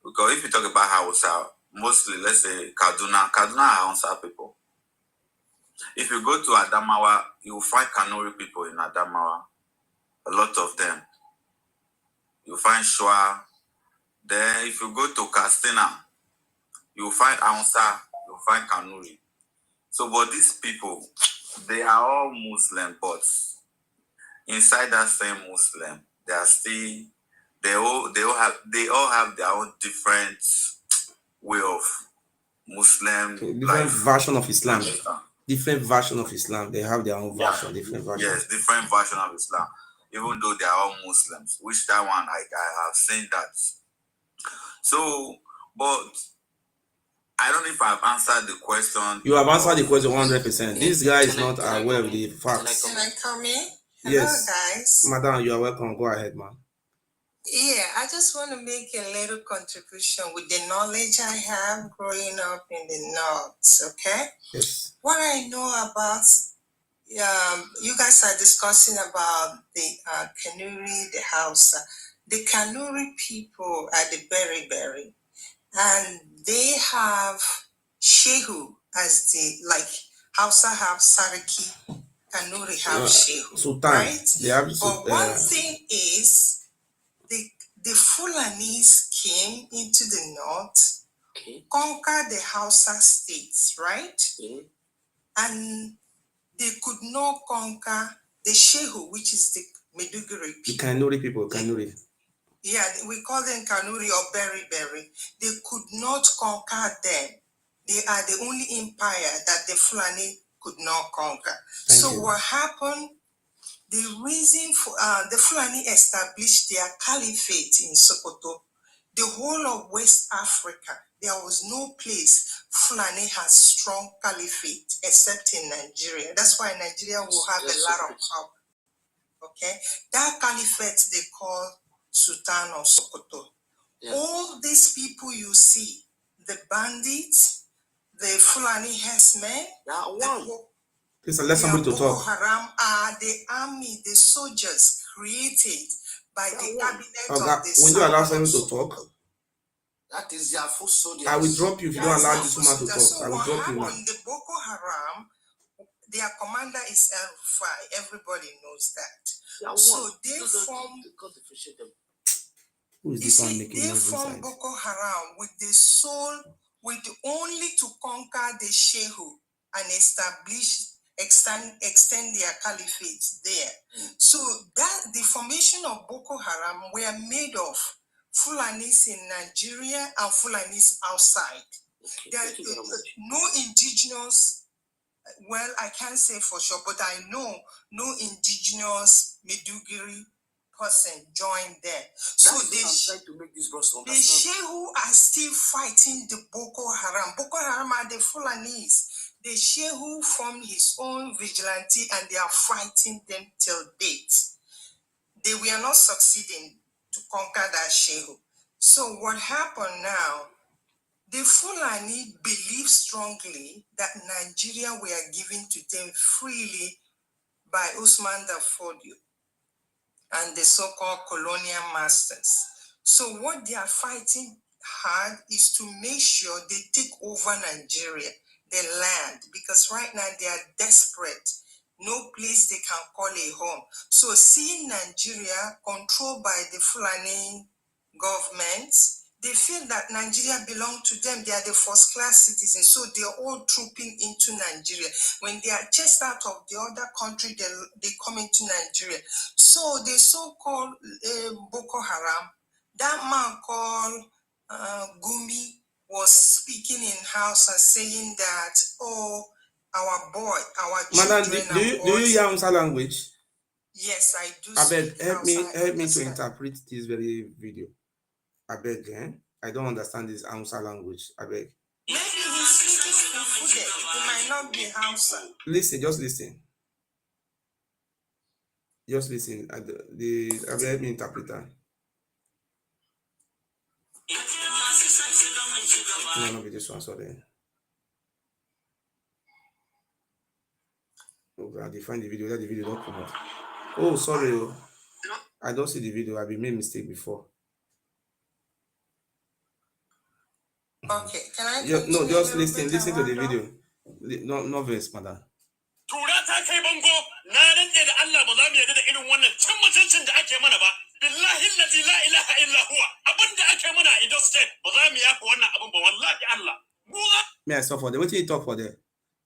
Because if you talk about Hausa, mostly, let's say Kaduna are Hausa people. If you go to Adamawa, you will find Kanuri people in Adamawa. A lot of them. You find Shua. Then if you go to Katsina, you will find Hausa, you will find Kanuri. So, but these people, they are all Muslim, but inside that same Muslim, they are still, they all have their own different way of Muslim different life. Version of Islam. Different version of Islam. They have their own version. Different version. Yes, different version of Islam. Even though they are all Muslims, which that one I have seen that. So, but I don't know if I've answered the question. You have answered the question 100%. This guy is not aware of the facts. Can I come in? Yes. Hello, guys. Madam, you are welcome. Go ahead, ma'am. Yeah, I just want to make a little contribution with the knowledge I have growing up in the North, okay? Yes. What I know about, you guys are discussing about the Kanuri, the Hausa. The Kanuri people are the Berry, and they have Shehu as the, like, Hausa have Sariki, Kanuri have Shehu, Sultan. right? They have But one thing is, the Fulanis came into the north, conquered the Hausa states, right? And they could not conquer the Shehu, which is the Meduguri people. The Kanuri people, Kanuri. Yeah, we call them Kanuri or Berry. They could not conquer them. They are the only empire that the Fulani could not conquer. Thank you. What happened? The reason for the Fulani established their caliphate in Sokoto, the whole of West Africa, there was no place Fulani has strong caliphate except in Nigeria. That's why Nigeria will have a lot of power. Okay, that caliphate they call Sultan of Sokoto. Yeah. All these people you see, the bandits, the Fulani herdsmen, Please let somebody to Boko talk. Haram are the army, the soldiers created by the cabinet of the Will you allow somebody to talk? That is their full soldiers. I will drop you if you don't allow this woman to talk. So I will drop you now. The Boko Haram, their commander is El-Rufai. Everybody knows that. So they form. Who is this one making they noise form inside? Boko Haram with the soul, with only to conquer the Shehu and extend their caliphate there. So that the formation of Boko Haram were made of Fulanis in Nigeria and Fulanis outside. There are no indigenous, well, I can't say for sure, but I know no indigenous Meduguri person joined them. So trying to make this broad the Shehu are still fighting the Boko Haram. Boko Haram are the Fulanis. The Shehu formed his own vigilante and they are fighting them till date. They were not succeeding to conquer that Shehu. So what happened now, the Fulani believe strongly that Nigeria were given to them freely by Usman Dafodio and the so-called colonial masters. So what they are fighting hard is to make sure they take over Nigeria, the land, because right now they are desperate. No place they can call a home. So seeing Nigeria controlled by the Fulani government, they feel that Nigeria belongs to them. They are the first-class citizens, so they are all trooping into Nigeria. When they are chased out of the other country, they come into Nigeria. So the so-called Boko Haram, that man called Gumi was speaking in house and saying that, oh, our boy, our Madam, children, do you hear Hausa language? Yes, I do. I beg, help me to understand. interpret this very video. I beg, I don't understand this Hausa language. I beg. Maybe he's speaking Fude. It might not be Hausa. Listen, just listen. Just listen. I beg, help me interpreter. No, not be this one, sorry. Oh, I define the video. Let the video not come out. Oh, sorry. I don't see the video. I've made mistake before. Okay, can I? No, just listen to the video. No verse, madam. Tura ta kai bango, na rantse da Allah ba za mu yarda da irin wannan cin mutuncin da ake mana ba. Billahi allazi la ilaha illa huwa. Abin da ake mana a Edo State ba za mu yafa wannan abin ba wallahi Allah. May I stop for them? What did he talk for them?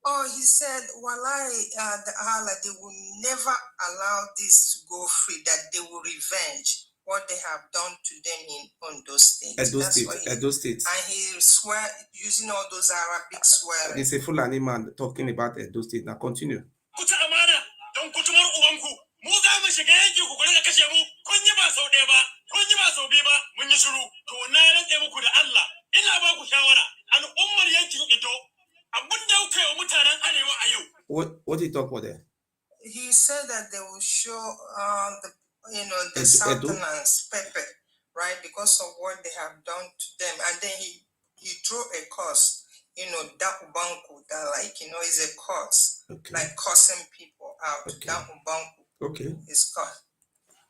Oh, he said, wallahi, the Allah, they will never allow this to go free, that they will revenge what they have done to them in Edo State. Edo State. And he swear, using all those Arabic swearing. It's a Fulani man talking about Edo State. Now continue. Kuta amana, don kutumar ubanku. Mu za mu shiga yanki ku rika kashe mu. Kun yi ba sau ɗaya ba, kun yi ba sau biyu ba, mun yi shiru. To na rantse muku da Allah, ina ba ku shawara. Al'ummar yanki What did he talk about there? He said that they will show the Edo? Southerners pepper, right, because of what they have done to them, and then he threw a curse, that ubanku, that is a curse, Okay. like cursing people out. Okay. That ubanku Okay. is cursed.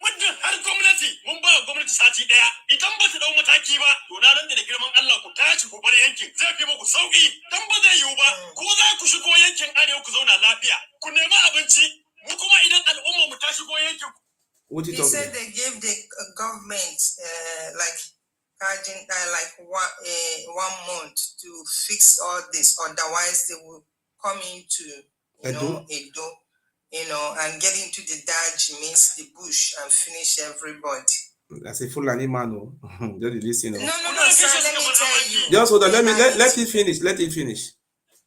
Muddin har gwamnati mun ba gwamnati sati daya idan ba ta dau mataki ba to na rantsa da girman Allah ku tashi ku bar yankin zai fi muku sauki dan ba zai yiwu ba ko za ku shigo yankin arewa ku zauna lafiya ku nemi abinci mu kuma idan al'umma mu ta shigo yankin. What he said they gave the government like 1 month to fix all this, otherwise they will come into Edo, and get into the Daj means the bush and finish everybody. That's a Fulani man. Just listen. No, sir, let me tell you. Just hold on. Let it finish. Let it finish.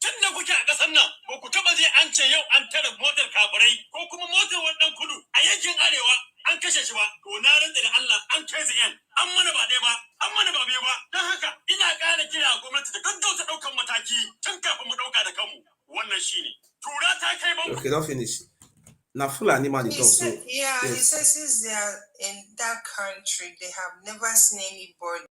Tun da kuke a ƙasar nan ba ku taɓa je an ce yau an tare motar kaburai ko kuma motar wannan kudu a yankin arewa an kashe shi ba to na rantsa da Allah an kai su yan an mana ba ɗaya ba an mana ba biyu ba don haka ina ƙara kira gwamnati da gaggauta ɗaukan mataki tun kafin mu ɗauka da kanmu wannan shine tura ta kai ban. Okay, don't finish. Now Fulani man he said, he says since they are in that country they have never seen anybody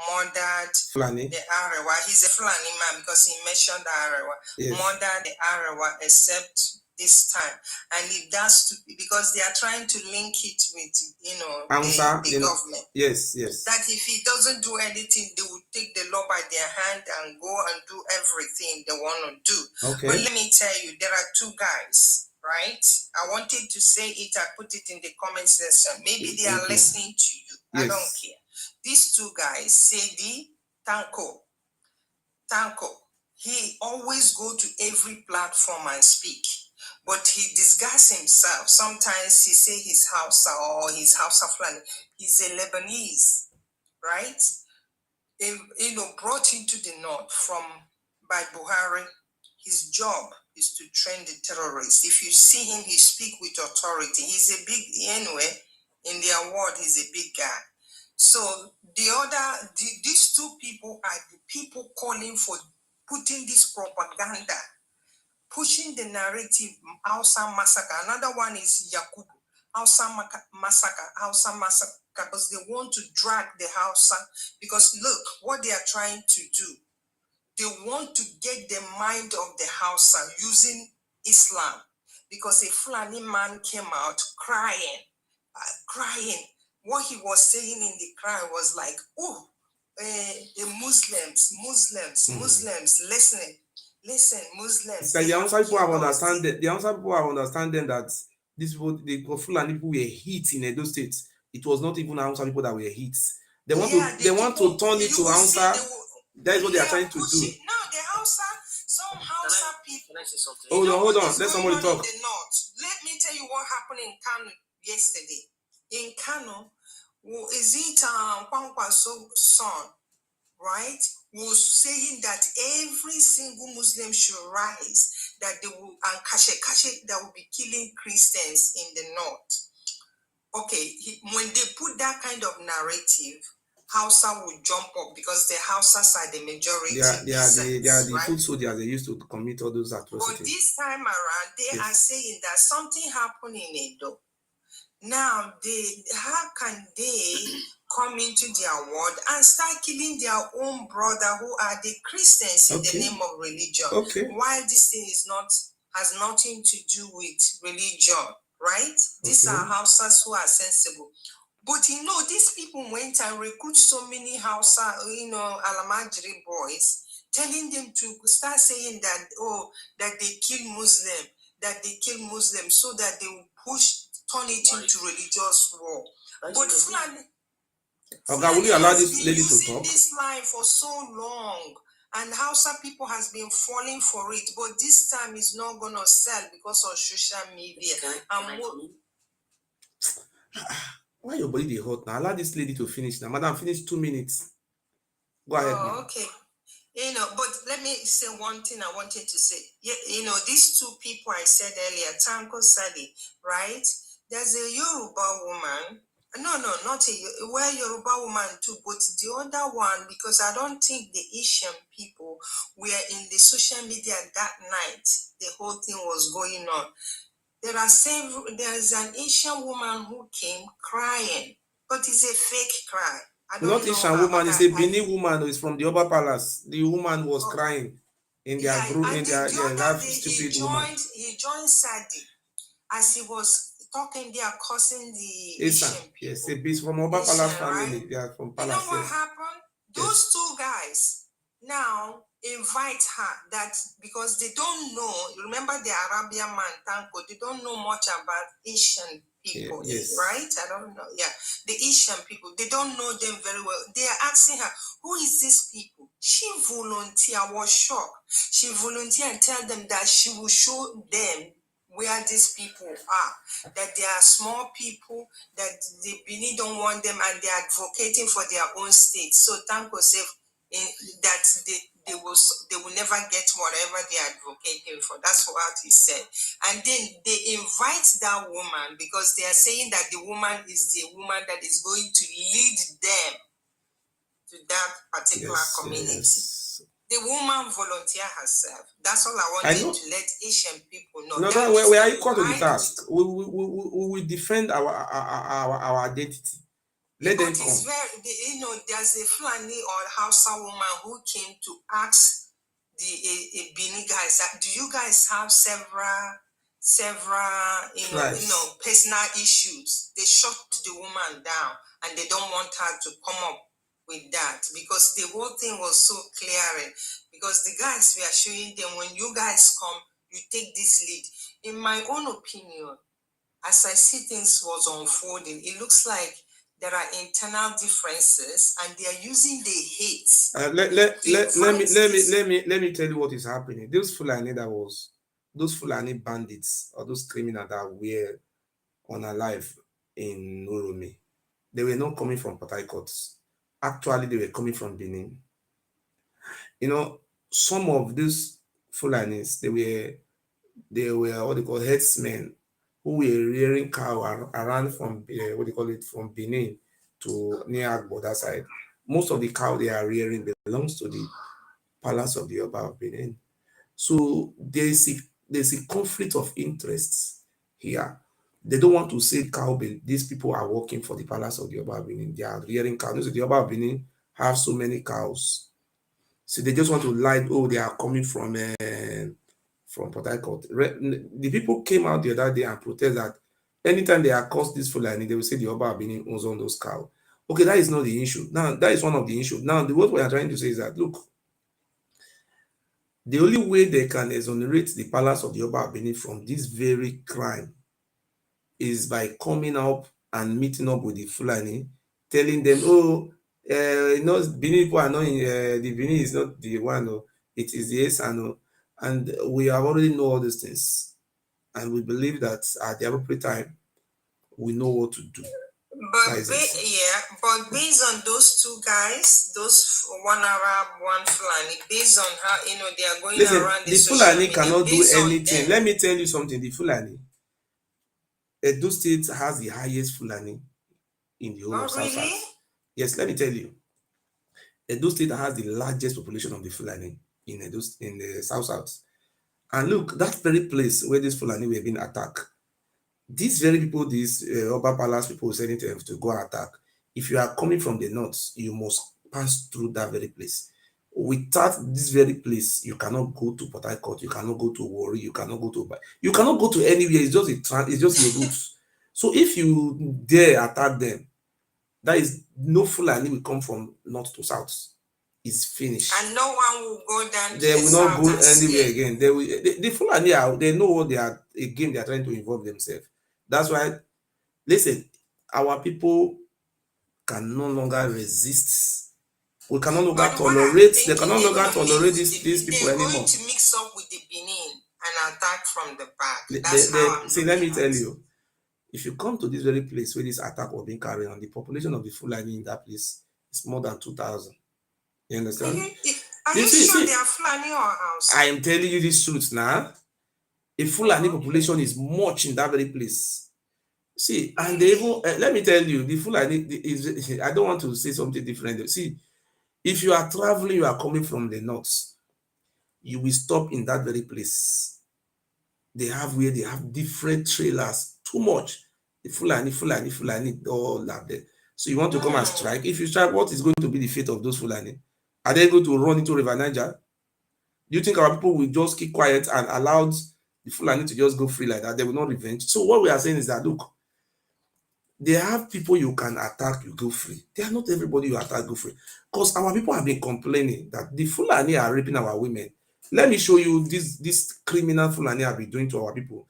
murdered Fulani. the Arewa. He's a Fulani man because he mentioned the Arewa. Yes. Murdered the Arewa except this time. And if that's because they are trying to link it with, the government. Yes. That if he doesn't do anything, they will take the law by their hand and go and do everything they want to do. Okay. But let me tell you, there are two guys, right? I wanted to say it, I put it in the comment section. Maybe they are listening to you. Yes. I don't care. These two guys, Sedi, Tanko, he always go to every platform and speak, but he disguises himself. Sometimes he say his Hausa or his Hausa Fulani. He's a Lebanese, right? Brought into the north by Buhari. His job is to train the terrorists. If you see him, he speak with authority. He's a big, in their world, he's a big guy. So these two people are the people calling for putting this propaganda, pushing the narrative, Hausa massacre. Another one is Yakubu, Hausa massacre, because they want to drag the Hausa, because look, what they are trying to do, they want to get the mind of the Hausa using Islam, because a Fulani man came out crying. What he was saying in the cry was like, Muslims, listen, Muslims. The Hausa people have understanding. The Hausa people have understanding that these people, the Fulani people were hit in Edo State. It was not even Hausa people that were hit. They want to turn it to Hausa. That is what they are trying to do. No, the Hausa, some Hausa people. Can I say something? Hold on. Let somebody talk. In the north. Let me tell you what happened in Kano yesterday. In Kano, is it Kwankwaso's son, right, was saying that every single Muslim should rise, that they will, and Kashe, that will be killing Christians in the north. Okay, when they put that kind of narrative, Hausa will jump up because the Hausas are the majority. They are the food soldiers. They used to commit all those atrocities. But this time around, they are saying that something happened in Edo. Now, how can they come into their world and start killing their own brother who are the Christians in the name of religion? Okay. While this thing has nothing to do with religion, right? These are Hausas who are sensible. But these people went and recruit so many Hausa, Alamajiri boys, telling them to start saying that, that they kill Muslims, so that they will turn it into religious war. But Fulani will you allow this lady to talk? This line for so long, and Hausa people has been falling for it, but this time it's not gonna sell because of social media. Why your body hot now? Allow this lady to finish now. Madam, finish 2 minutes. Go ahead. Okay. But let me say one thing I wanted to say. These two people I said earlier, Tanko Sadi, right? There's a Yoruba woman, No, not where Yoruba woman too, but the other one, because I don't think the Asian people were in the social media that night. The whole thing was going on. There's an Asian woman who came crying, but it's a fake cry. I don't Not know Asian her, woman, but it's a Benin woman who is from the Oba Palace. The woman was crying in their yeah, group, and in the their that other day stupid woman. he joined Sadi as he was talking there, cursing the Asian people. Yes, a beast from Oba Palace family. Right? They are from You know Palace. what Yes. happened? Those two guys now invite her that because they don't know. Remember the Arabian man Tanko? They don't know much about Asian people, Yes. right? I don't know. Yeah, the Asian people. They don't know them very well. They are asking her, "Who is these people?" She volunteer. I was shocked. She volunteered and tell them that she will show them where these people are, that they are small people, that the Benin don't want them, and they are advocating for their own state. So Tanko said that they will never get whatever they are advocating for. That's what he said. And then they invite that woman because they are saying that the woman is the woman that is going to lead them to that particular community. Yes. The woman volunteer herself. That's all I wanted to let Asian people know. No, we are equal to the task. We will defend our identity. Let them come. There's a Fulani or Hausa woman who came to ask the Bini guys that, do you guys have several personal issues? They shut the woman down and they don't want her to come up with that because the whole thing was so clear. Because the guys, we are showing them, when you guys come, you take this lead. In my own opinion, as I see things was unfolding, it looks like there are internal differences and they are using the hate. Let me tell you what is happening. Those Fulani bandits or those criminals that were unalive in uromi, they were not coming from Port Harcourt. Actually, they were coming from Benin. Some of these Fulanis, they were what they call herdsmen who were rearing cow around from from Benin to near Agbo, that side. Most of the cow they are rearing belongs to the palace of the Oba of Benin. So there's a conflict of interests here. They don't want to say cow. These people are working for the palace of the Oba of Benin. They are rearing cows. The Oba of Benin have so many cows. So they just want to lie, they are coming from Port Harcourt. The people came out the other day and protest that anytime they accost this Fulani, they will say the Oba of Benin owns on those cows. Okay, that is not the issue. Now, that is one of the issues. Now, what we are trying to say is that, look, the only way they can exonerate the palace of the Oba of Benin from this very crime is by coming up and meeting up with the Fulani, telling them, Benin people are not the Benin is not the one, it is the Esano. And we have already know all these things. And we believe that at the appropriate time, we know what to do. But based on those two guys, those one Arab, one Fulani, based on how they are going around the Fulani cannot do anything. Let me tell you something. The Fulani, Edo State has the highest Fulani in the whole of South South. Yes, let me tell you. Edo State has the largest population of the Fulani in the South South. And look, that very place where this Fulani were being attacked, these very people, these Oba Palace people sending them to go attack, if you are coming from the north, you must pass through that very place. Without this very place, you cannot go to Port Harcourt, you cannot go to Warri, you cannot go to anywhere. It's just a route. So if you dare attack them, that is, no Fulani will come from north to south. It's finished. And no one will go down. They will not go anywhere again. The Fulani they know what they are, a game they are trying to involve themselves. That's why, listen, our people can no longer resist. We can no longer tolerate. They can no longer tolerate these people anymore. They're going to mix up with the Benin and attack from the back. See, let me tell you, if you come to this very place where this attack was being carried on, the population of the Fulani in that place is more than 2,000. You understand? Are you sure they are Fulani or Hausa? I am telling you this truth now. A Fulani population is much in that very place. See, and they even let me tell you, the Fulani is. I don't want to say something different. See, if you are traveling, you are coming from the north, you will stop in that very place. They have where they have different trailers, too much. The Fulani, all that there. So you want to come and strike? If you strike, what is going to be the fate of those Fulani? Are they going to run into River Niger? Do you think our people will just keep quiet and allow the Fulani to just go free like that? They will not revenge. So what we are saying is that look, they have people you can attack, you go free. They are not everybody you attack, go free. Because our people have been complaining that the Fulani are raping our women. Let me show you this criminal Fulani have been doing to our people.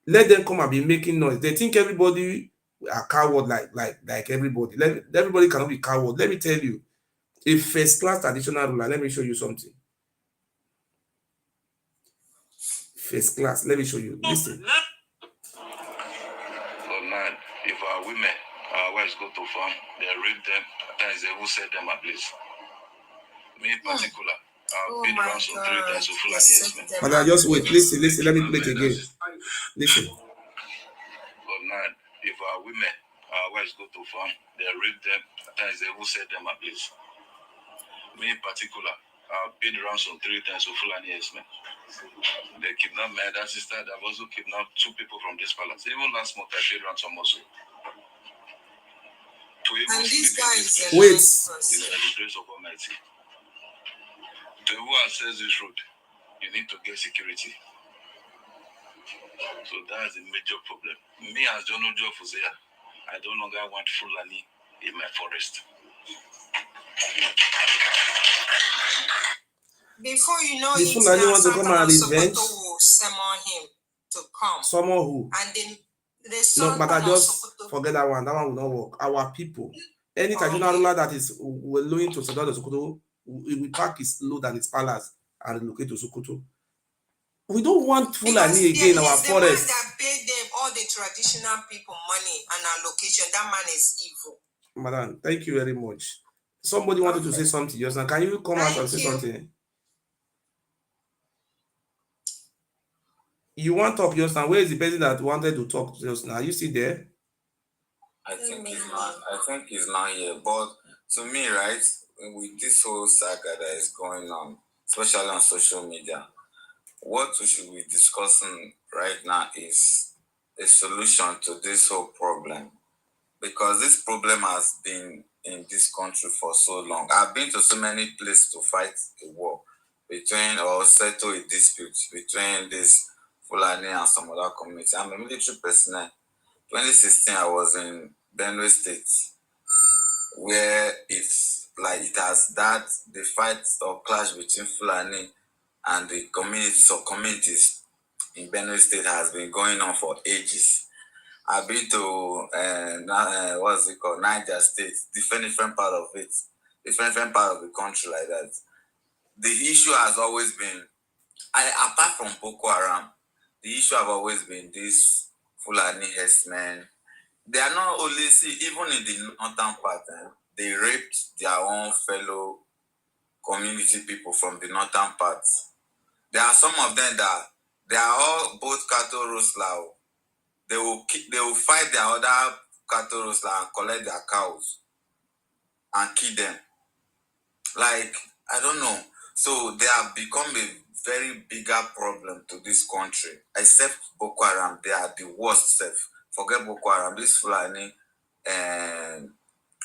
Let them come and be making noise. They think everybody are coward like everybody. Everybody cannot be coward. Let me tell you, a first class traditional ruler. Let me show you something. First class. Let me show you. Listen. Man, if our women, our wives go to farm, they rape them, at times they will set them ablaze. Me in particular, I've been around some 3 times to Fulanis. But just wait, listen, let me play it again. Listen. But man, if our women, our wives go to farm, they rape them, at times they will set them ablaze. Me in particular, I've been around some 3 times to Fulanis, man. They kidnapped my elder sister. They've also kidnapped 2 people from this palace. Even last month, I paid ransom also. And these guys wait. Is the grace of Almighty. To who access this road, you need to get security. So that's a major problem. Me as John Ojo of Hosea, I no longer want Fulani in my forest. Before you know the it, Fulani want to come and revenge. will summon him to come. Someone who? And then no, but I just forget that one. That one will not work. Our people, any traditional ruler that is willing to settle the Sokoto, will pack his load and his palace and relocate to Sokoto. We don't want Fulani again in our forest. The man that paid them all the traditional people money and allocation, that man is evil. Madam, thank you very much. Somebody wanted to say something just now. Can you come out and say something? You want to talk just now? Where is the person that wanted to talk just now? Are you still there? I think he's not here. But to me, right, with this whole saga that is going on, especially on social media, what we should be discussing right now is a solution to this whole problem. Because this problem has been in this country for so long. I've been to so many places to fight a war between or settle a dispute between this Fulani and some other community. I'm a military personnel. 2016, I was in Benue State, where it's like it has that the fight or clash between Fulani and the communities or communities in Benue State has been going on for ages. I've been to what's it called, Niger State, different part of it, different part of the country like that. The issue has always been, apart from Boko Haram, the issue have always been this Fulani herdsmen. They are not only, even in the northern part, they raped their own fellow community people from the northern part. There are some of them that they are all both cattle rustler. They will fight their other cattle rustler and collect their cows and kill them. Like, I don't know. So they have become a very bigger problem to this country. Except Boko Haram, they are the worst self. Forget Boko Haram, this Fulani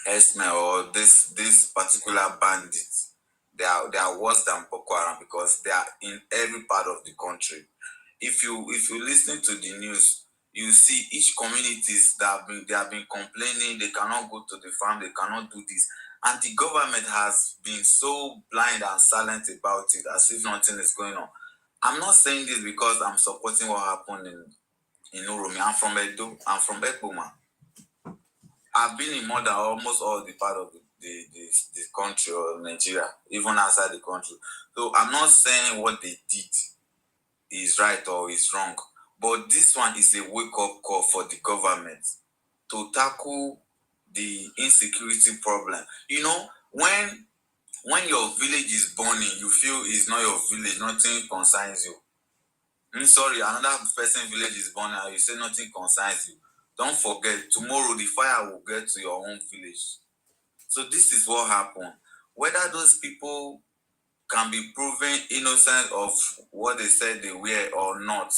Esme or this particular bandits, they are worse than Boko Haram because they are in every part of the country. If you listen to the news, you see each communities they have been complaining they cannot go to the farm, they cannot do this, and the government has been so blind and silent about it as if nothing is going on. I'm not saying this because I'm supporting what happened in uromi. I'm from Edo. I'm from Ekboma. I've been in more than almost all the part of the country or Nigeria, even outside the country. So I'm not saying what they did is right or is wrong, but this one is a wake-up call for the government to tackle the insecurity problem. You know, when your village is burning, you feel it's not your village, nothing concerns you. Sorry, another person's village is burning, and you say nothing concerns you. don't forget, tomorrow the fire will get to your own village. So this is what happened. Whether those people can be proven innocent of what they said they were or not,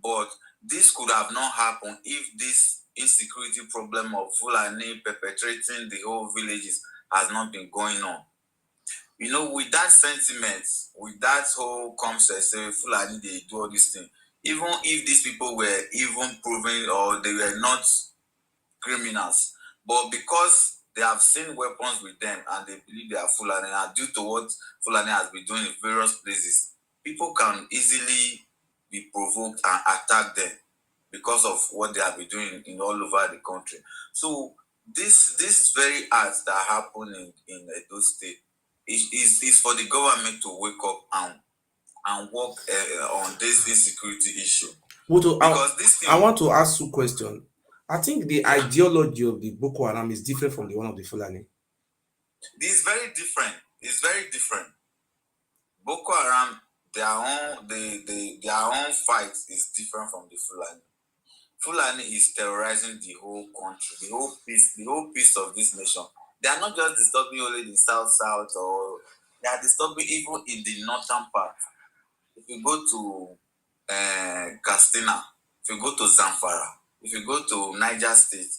but this could have not happened if this insecurity problem of Fulani perpetrating the whole villages has not been going on. With that sentiment, with that whole concept, say Fulani, they do all these things. Even if these people were even proven or they were not criminals, but because they have seen weapons with them and they believe they are Fulani, and due to what Fulani has been doing in various places, people can easily be provoked and attack them because of what they have been doing in all over the country. So this very act that happened in Edo State is for the government to wake up and work on this insecurity issue. Because this thing, I want to ask you a question. I think the ideology of the Boko Haram is different from the one of the Fulani. This is very different. It's very different. Boko Haram, their own fight is different from the Fulani. Fulani is terrorizing the whole country, the whole peace of this nation. They are not just disturbing only the south, or they are disturbing even in the northern part. If you go to Castina, if you go to Zamfara, if you go to Niger State,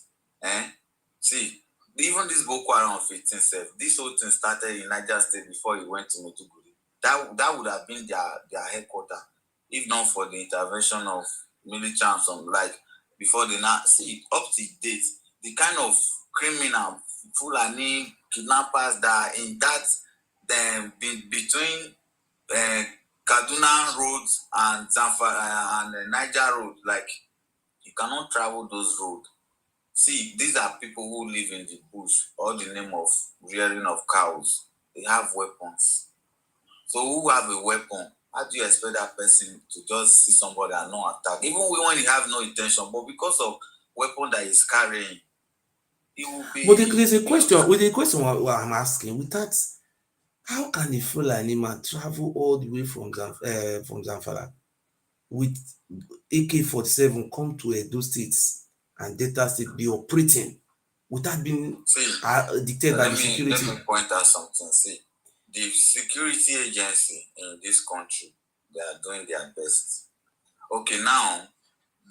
see, even this Boko Haram of 18 self, this whole thing started in Niger State before it went to Maiduguri. That would have been their headquarters, if not for the intervention of military and some like before they now see up to date, the kind of criminal Fulani kidnappers that are in that between Kaduna Road and Zamfara and Niger Road, like you cannot travel those roads. See, these are people who live in the bush, all the name of rearing of cows. They have weapons. So who have a weapon? How do you expect that person to just see somebody and not attack? Even when he have no intention, but because of weapon that he's carrying, he will be. But there's a question. With the question what I'm asking, with that, how can a Fulani man travel all the way from Zamfara with AK-47 come to Edo State and Delta State be operating without being dictated by the security? Let me point out something. See, the security agency in this country, they are doing their best. Okay, now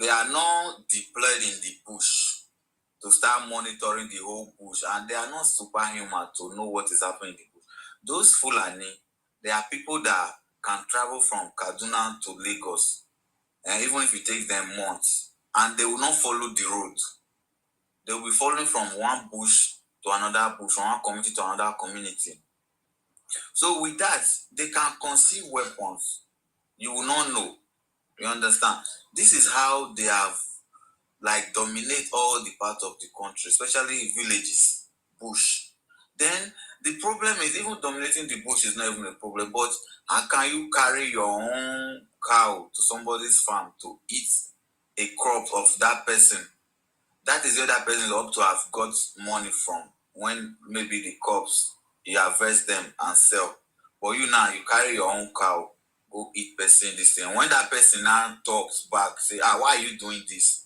they are not deployed in the bush to start monitoring the whole bush, and they are not superhuman to know what is happening in the bush. Those Fulani, they are people that can travel from Kaduna to Lagos, and even if it takes them months, and they will not follow the road. They will be following from one bush to another bush, from one community to another community. So with that, they can conceal weapons. You will not know. You understand? This is how they have dominate all the parts of the country, especially villages, bush. Then the problem is even dominating the bush is not even a problem, but how can you carry your own cow to somebody's farm to eat a crop of that person? That is where that person is up to have got money from, when maybe the crops, you harvest them and sell. But you carry your own cow, go eat person this thing. When that person now talks back, say, why are you doing this?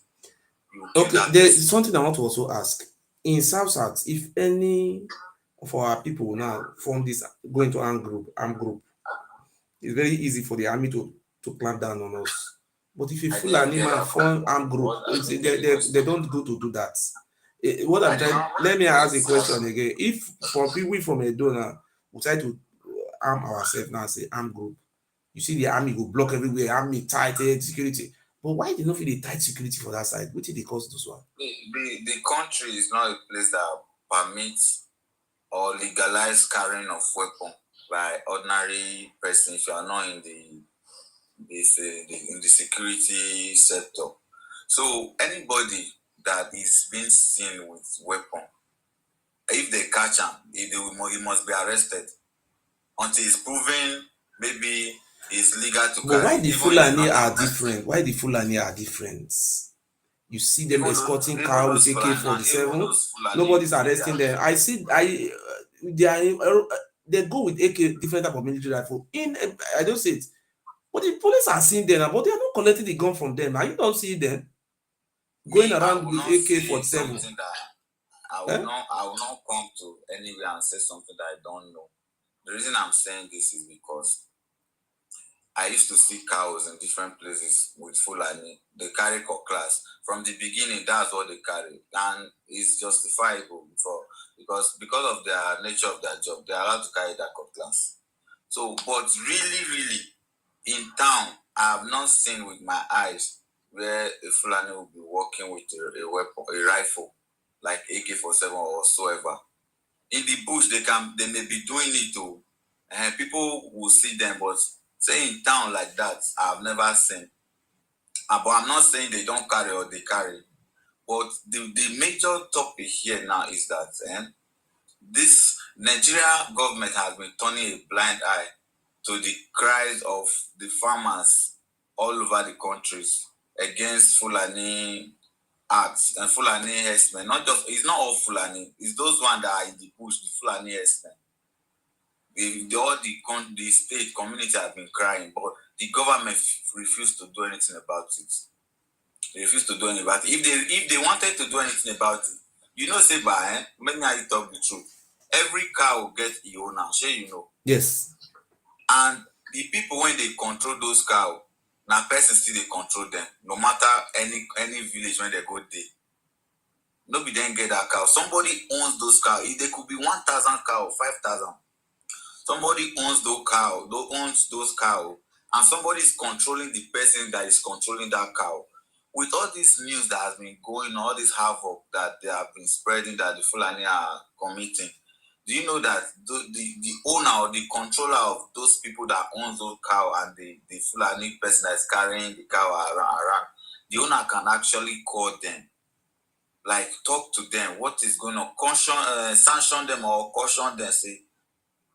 Okay, there's something I want to also ask. In South, if any of our people now form this, go into armed group, it's very easy for the army to clamp down on us. But if a Fulani man form armed group, they don't go to do that. What I'm trying, let me ask a question again. If for people from Edo now, we try to arm ourselves now, say armed group, you see the army go block everywhere, army tight security. But why they not feel the tight security for that side? What did they cause this one? The country is not a place that permits or legalize carrying of weapon by ordinary person if you are not in the security sector. So anybody that is being seen with weapon, if they catch him, he must be arrested until it's proven maybe it's legal to carry. But why the Fulani are different? Why the Fulani are different? You see them escorting car with AK-47. Nobody's arresting them. I see. They go with AK, different type of military rifle. I don't say it, but the police are seeing them, but they are not collecting the gun from them. Now you don't see them. going Me, I around will with not say AK-47. something that I will Eh? not come to anywhere and say something that I don't know. The reason I'm saying this is because I used to see cows in different places with Fulani. They carry cutlass. From the beginning, that's what they carry. And it's justifiable because of their nature of their job, they are allowed to carry that cutlass. So, but really, in town, I have not seen with my eyes where a Fulani will be walking with a weapon, a rifle, like AK-47 or whatsoever. In the bush, they may be doing it too, and people will see them, but say in town like that, I've never seen. But I'm not saying they don't carry or they carry. But the major topic here now is that this Nigeria government has been turning a blind eye to the cries of the farmers all over the countries against Fulani acts and Fulani herdsmen. It's not all Fulani, it's those ones that are in the bush, the Fulani herdsmen. The state community have been crying, but the government refused to do anything about it. They refused to do anything about it. If they wanted to do anything about it, say by let me talk the truth. Every cow will get a owner, sure you know. Yes. And the people when they control those cows, now person still they control them. No matter any village when they go there. Nobody then get that cow. Somebody owns those cows. They could be 1,000 cows, 5,000. Somebody owns those cows, and somebody is controlling the person that is controlling that cow. With all this news that has been going, all this havoc that they have been spreading that the Fulani are committing, do you know that the owner or the controller of those people that owns those cows and the Fulani person that is carrying the cow around, the owner can actually call them, like talk to them, what is going on, sanction them or caution them, say,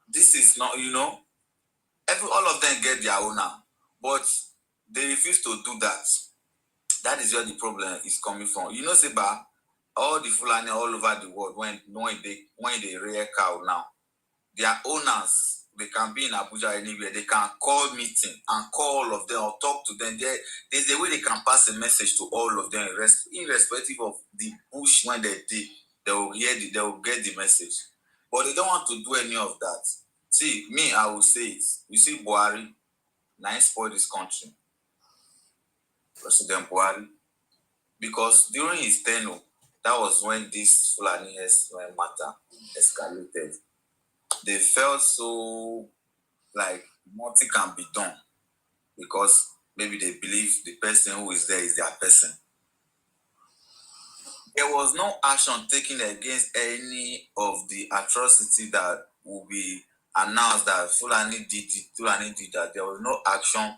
this is not, all of them get their owner, but they refuse to do that. That is where the problem is coming from. Seba, all the Fulani all over the world, when they rear cow now, their owners, they can be in Abuja anywhere, they can call meeting and call all of them or talk to them. There's a way they can pass a message to all of them, irrespective of the bush when they will they will get the message. But they don't want to do any of that. See, me, I will say it. You see, Buhari, now he spoiled this country. President Buhari. Because during his tenure, that was when this Fulani matter escalated. They felt so like nothing can be done because maybe they believe the person who is there is their person. There was no action taken against any of the atrocity that will be announced that Fulani did that. There was no action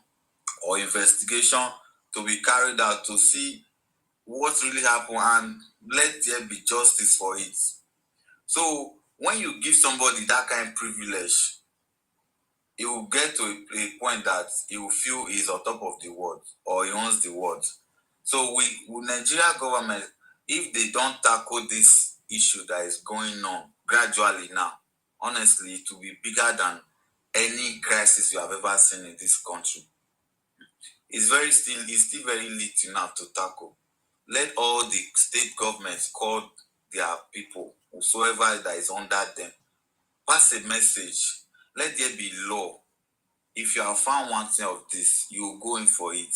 or investigation to be carried out to see what really happened and let there be justice for it. So when you give somebody that kind of privilege, he will get to a point that he will feel he's on top of the world or he owns the world. So with Nigeria government, if they don't tackle this issue that is going on gradually now, honestly, it will be bigger than any crisis you have ever seen in this country. It's still very little now to tackle. Let all the state governments call their people, whosoever that is under them, pass a message. Let there be law. If you have found one thing of this, you will go in for it.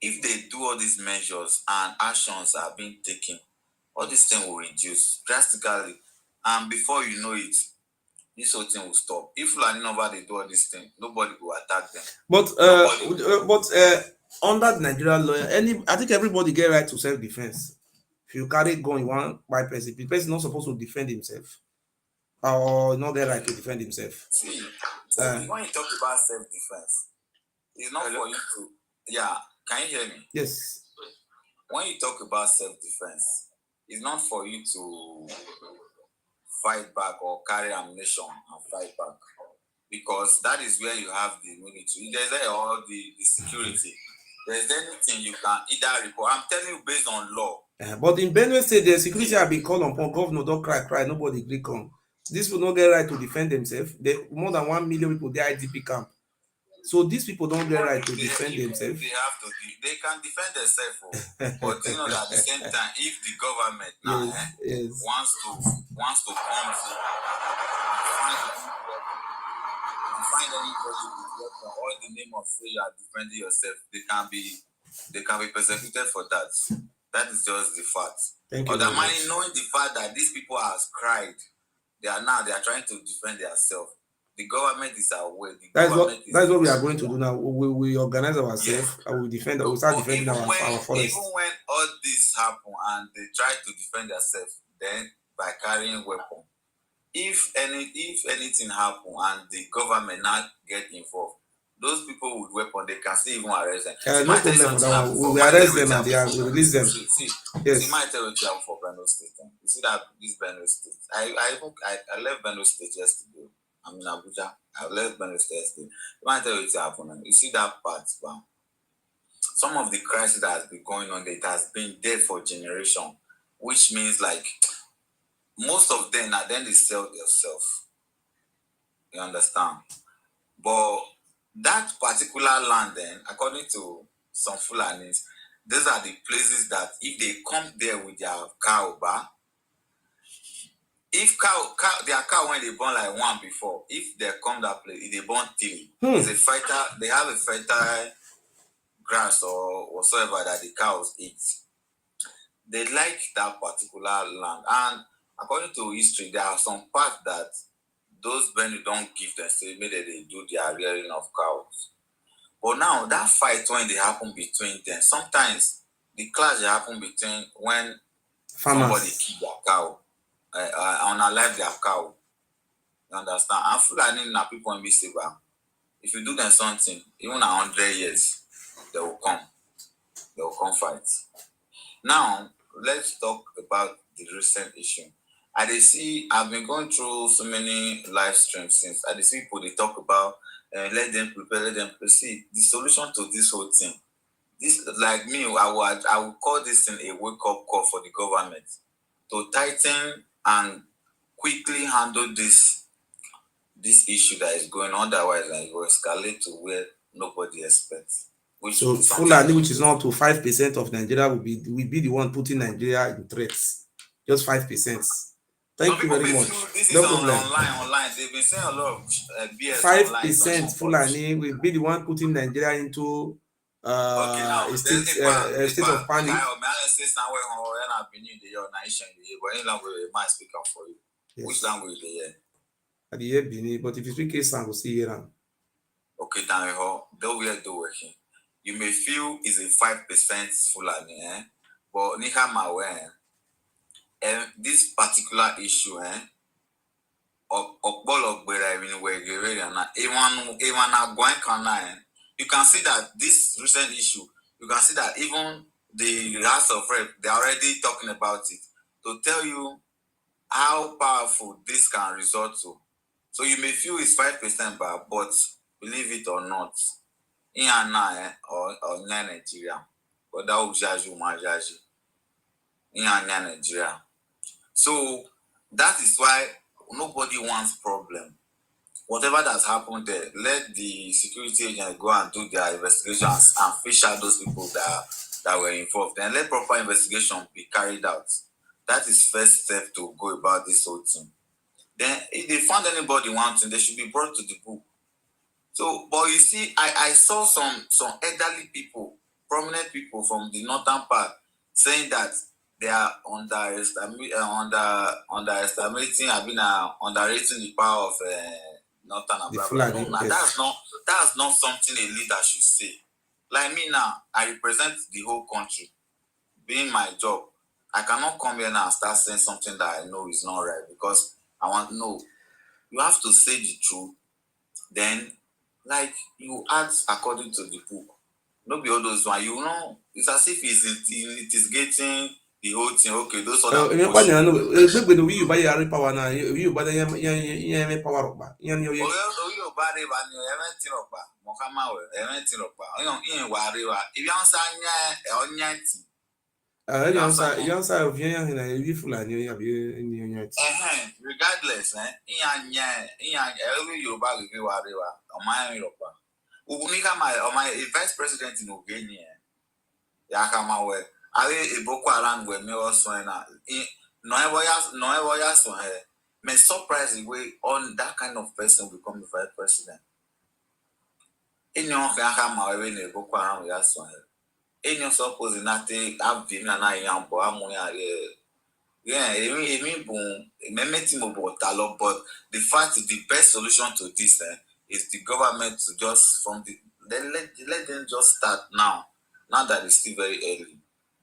If they do all these measures and actions are being taken, all this thing will reduce drastically. And before you know it, this whole thing will stop. If they do all this thing, nobody will attack them. But under the Nigerian law, I think everybody get right to self-defense. If you carry gun, you want by person, the person not supposed to defend himself or not get right to defend himself. See, when you talk about self-defense, it's not for you to. Yeah, can you hear me? Yes. When you talk about self-defense, it's not for you to fight back or carry ammunition and fight back, because that is where you have the military. There's all the security. There's anything you can either report. I'm telling you based on law. But in Benue State, the security have been called upon. Governor don't cry. Nobody agree come. This will not get right to defend themselves. More than 1 million people, they IDP camp. So these people don't get right to They, defend even if themselves. they can defend themselves, but you know that at the same time, if the government now Yes. wants to come to find anybody with weapon or the name of say you are defending yourself, they can be persecuted for that. That is just the fact. Thank you Or the very money much. knowing the fact that these people have cried, they are trying to defend themselves. The government is aware. That's what we are going to do now. We organize ourselves and we defend. We start defending our forest. Even when all this happen and they try to defend themselves, then by carrying weapon, if anything happen and the government not get involved, those people with weapon they can still even arrest them. No problem for that one. We arrest them and we release them. Yes. See, might tell you for Benue State. You see that this Benue State. I left Benue State yesterday. I'm in Abuja. I left Benue State yesterday. You might tell you what happened. You see that part, wow. Some of the crisis that has been going on, it has been there for generation, which means like most of them are then they sell themselves. You understand? But that particular land then, according to some Fulanis, these are the places that if they come there with their cow, if their cow when they born like one before, if they come that place, if they born three, it's a fighter, they have a fertile grass or whatsoever that the cows eat. They like that particular land. And according to history, there are some parts that those Benue don't give them, say maybe they do their rearing of cows. But now that fight when they happen between them, sometimes the clash they happen between when somebody kill their cow, unalive their cow. You understand? And Fulani na people in say, if you do them something, even 100 years, they will come fight. Now, let's talk about the recent issue. I've been going through so many live streams since. I see people they talk about let them prepare, let them proceed. The solution to this whole thing, this like me, I would call this thing a wake-up call for the government to tighten and quickly handle this issue that is going on. Otherwise, it will escalate to where nobody expects. So Fulani, which is not to 5% of Nigeria, will be the one putting Nigeria in threats. Just 5%. Thank you very much. This no is problem. Online. They've been saying a lot of BS. 5% Fulani will be the one putting Nigeria into a state of panic. Yes. Which language they hear? I hear Bini, but if you speak Esan, go see here. Okay, you may feel is a 5% Fulani, but this particular issue, you can see that this recent issue, you can see that even the House of Rep, they're already talking about it to tell you how powerful this can result to. So you may feel it's 5%, but believe it or not, in or Nigeria, but that will judge you, in Nigeria. So that is why nobody wants problem. Whatever that's happened there, let the security agents go and do their investigations and fish out those people that were involved. And let proper investigation be carried out. That is first step to go about this whole thing. Then if they found anybody wanting, they should be brought to the book. So, but you see, I saw some elderly people, prominent people from the northern part saying that they are underestimating, underrating the power of northern and blah, blah, blah. No, yes. That's not something a leader should say. Like me now, I represent the whole country. Being my job, I cannot come here now and start saying something that I know is not right because I want to know. You have to say the truth. Then, like, you act according to the book. Not be all those one. You know, it's as if it is getting the whole thing. Okay, those other people. We buy your power now. You buy the power up. Regardless, Unika my vice president in Uganda. Yakama we. Awe Boko Haram we me also na. No ever ya so he. Me surprise the way on that kind of person become the vice president. Enyo ka ma we na Boko Haram ya so he. Enyo suppose na te abim na yambo amu ya yeah, even boom, but the fact is the best solution to this is the government to just let them just start now that it's still very early,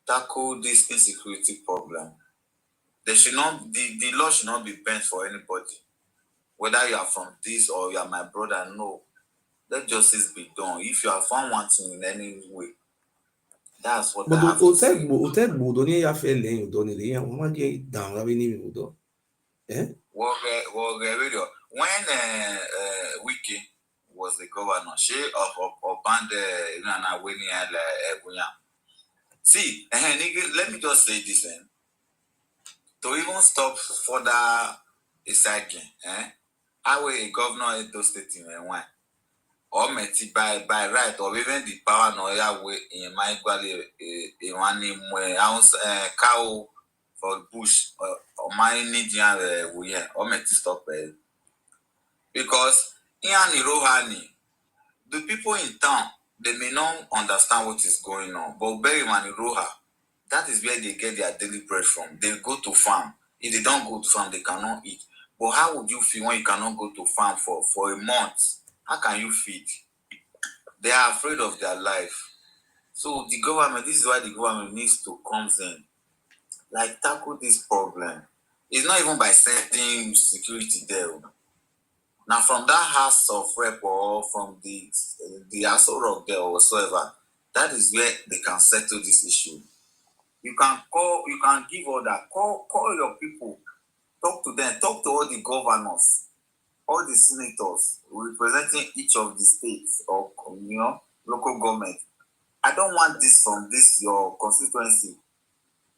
tackle this insecurity problem. They should not the law should not be bent for anybody, whether you are from this or you are my brother. No, let justice be done. If you are found wanting in any way, that's what But I have to say. hotel budo ni ya fe lẹ́yìn udo ni le yan wọ́n máa jẹ́ down rabi ni udo. Radio. When Wiki was the governor, she of band Nana winning see, let me just say this to even stop further recycling, how a governor Edo State in one or meti by right or even the power no ya way in my equally in one name cow for bush or my Indian we or meti stop because in Rohani, the people in town they may not understand what is going on, but Berryman Roha, that is where they get their daily bread from. They go to farm. If they don't go to farm, they cannot eat. But how would you feel when you cannot go to farm for a month? How can you feed? They are afraid of their life. So the government, this is why the government needs to come in, like tackle this problem. It's not even by sending security there. Now from that house of rep or from the Aso Rock there or whatsoever, that is where they can settle this issue. You can give order, call your people, talk to them, talk to all the governors, all the senators representing each of the states or local government. I don't want this from this your constituency.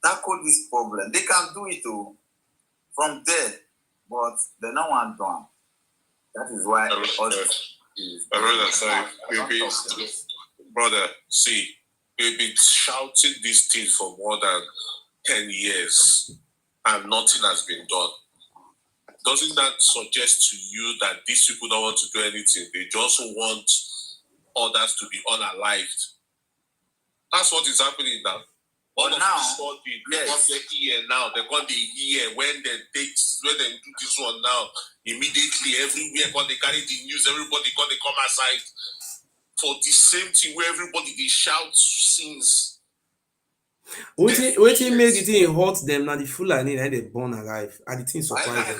Tackle this problem. They can do it from there, but they don't want to. That is why brother, see, we've been shouting these things for more than 10 years and nothing has been done. Doesn't that suggest to you that these people don't want to do anything? They just want others to be unalived. That's what is happening now. But now, yes. Now they got the year when they do this one now. Immediately, everywhere when they carry the news, everybody got to come aside for the same thing where everybody they shout sings. Wetin make the thing hurt them na the Fulani na they born alive. And the thing surprise them.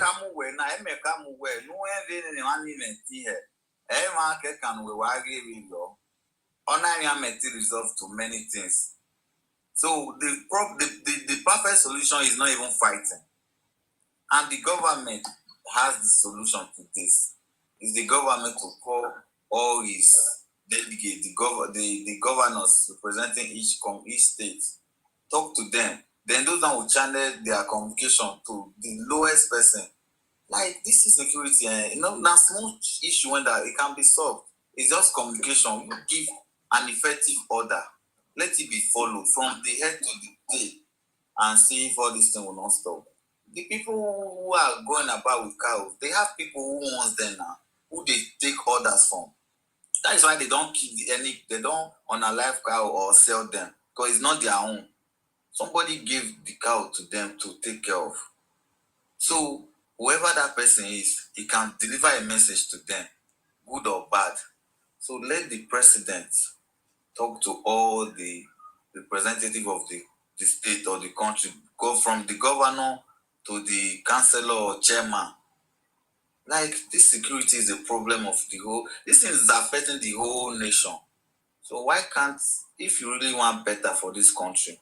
Resolve to many things. So the perfect solution is not even fighting. And the government has the solution to this. It's the government to call all his delegates, the governors representing each state, talk to them. Then those that will channel their communication to the lowest person. Like this is security, not small issue when that it can be solved. It's just communication. You give an effective order. Let it be followed from the head to the tail and see if all this thing will not stop. The people who are going about with cows, they have people who want them now, who they take orders from. That is why they don't kill they don't unalive cow or sell them, because it's not their own. Somebody gave the cow to them to take care of. So whoever that person is, he can deliver a message to them, good or bad. So let the president talk to all the representative of the state or the country, go from the governor to the councillor or chairman. Like this security is a problem of the whole, this is affecting the whole nation. So why can't, if you really want better for this country,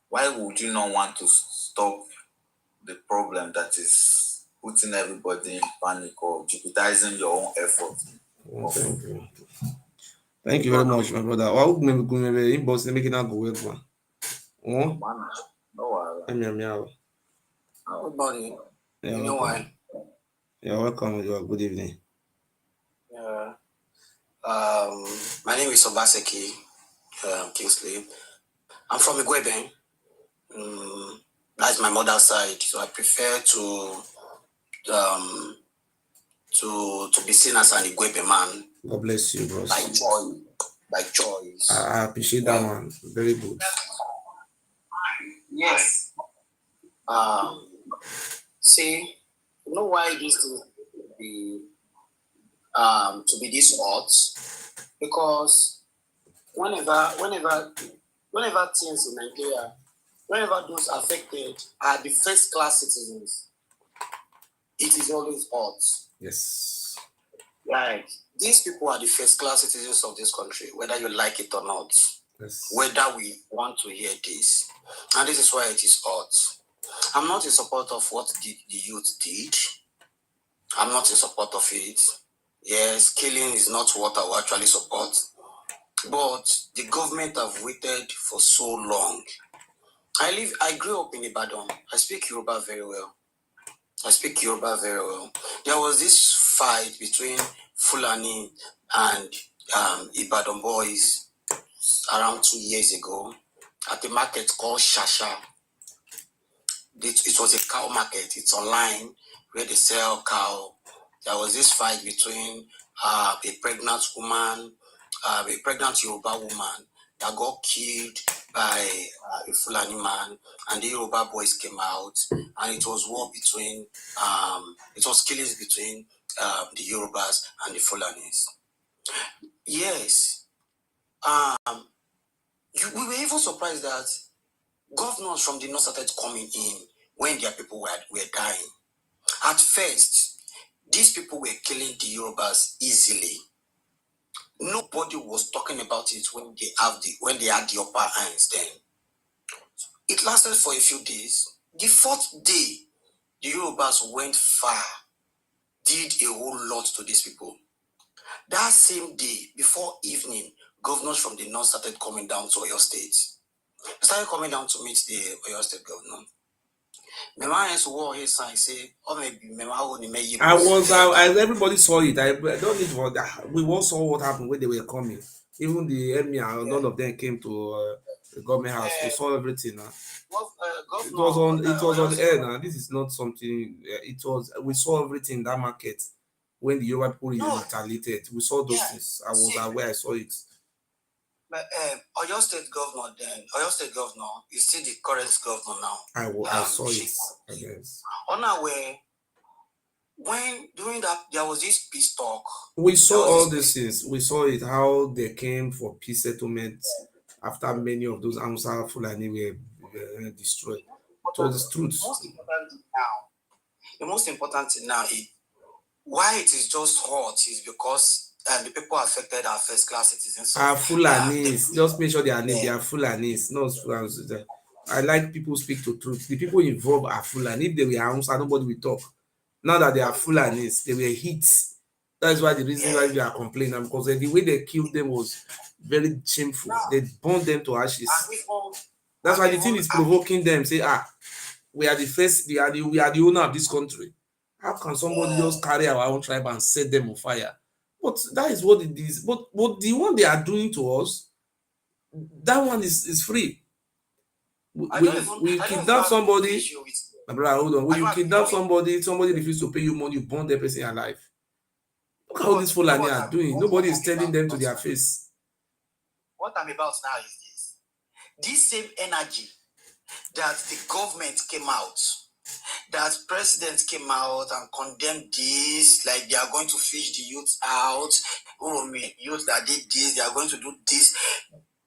why would you not want to stop the problem that is putting everybody in panic or jeopardizing your own effort? Thank you. Thank you very much, my brother. I hope maybe go maybe inbox make it not go work one. No, Everybody, Yeah, you know welcome. why? You're welcome. Good evening. Yeah. My name is Obaseki Kingsley. I'm from Igwebe. That's my mother's side, so I prefer to be seen as an Igwebe man. God bless you, bros. By choice. I appreciate that one. Very good. Yes. See, you know why this thing to be this hot? Because whenever things in Nigeria, whenever those affected are the first class citizens, it is always hot. Yes. Like, these people are the first class citizens of this country, whether you like it or not. Yes. Whether we want to hear this. And this is why it is hot. I'm not in support of what the youth did. I'm not in support of it. Yes, killing is not what I will actually support. But the government have waited for so long. I grew up in Ibadan. I speak Yoruba very well. There was this fight between Fulani and Ibadan boys around 2 years ago at a market called Shasha. It was a cow market. It's online where they sell cow. There was this fight between a pregnant woman, a pregnant Yoruba woman that got killed by a Fulani man, and the Yoruba boys came out, and it was war between, it was killings between the Yorubas and the Fulanis. Yes. We were even surprised that governors from the north started coming in when their people were dying. At first, these people were killing the Yorubas easily. Nobody was talking about it when they had the upper hands then. It lasted for a few days. The fourth day, the Yorubas went far, did a whole lot to these people. That same day, before evening, governors from the north started coming down to Edo State. They started coming down to meet the Edo State governor. Everybody saw it. I don't need for that. We all saw what happened when they were coming. Even the emir, none of them came to the government house. We saw everything. It was on air now. This is not something. We saw everything in that market when the Yoruba people retaliated. We saw those things. I was aware. I saw it. But Oyo State governor is still the current governor now. I saw it. I guess. Unaware, when during that there was this peace talk. We saw all these things. We saw it how they came for peace settlement after many of those Amsa Fulani were destroyed. It was the truth. The most important thing now is why it is just hot is because the people affected are first class citizens. Are Fulanis. Just make sure they are named. They are Fulanis. No Fulanis. I like people speak to truth. The people involved are Fulani. If they were Hausa, nobody will talk. Now that they are Fulanis, they were hit. That's why the reason why we are complaining, because the way they killed them was very shameful. They burned them to ashes. That's why the thing is provoking them. Say, we are the first. We are the owner of this country. How can somebody just carry our own tribe and set them on fire? But that is what it is. But the one they are doing to us, that one is free. We kidnap somebody. My brother, hold on. When you kidnap somebody refuses to pay you money, you burn that person alive. Look how these Fulani are doing. Nobody is telling them to their face. What I'm about now is this. This same energy that the government came out, that president came out and condemned this, like they are going to fish the youth out, uromi, youth that did this, they are going to do this.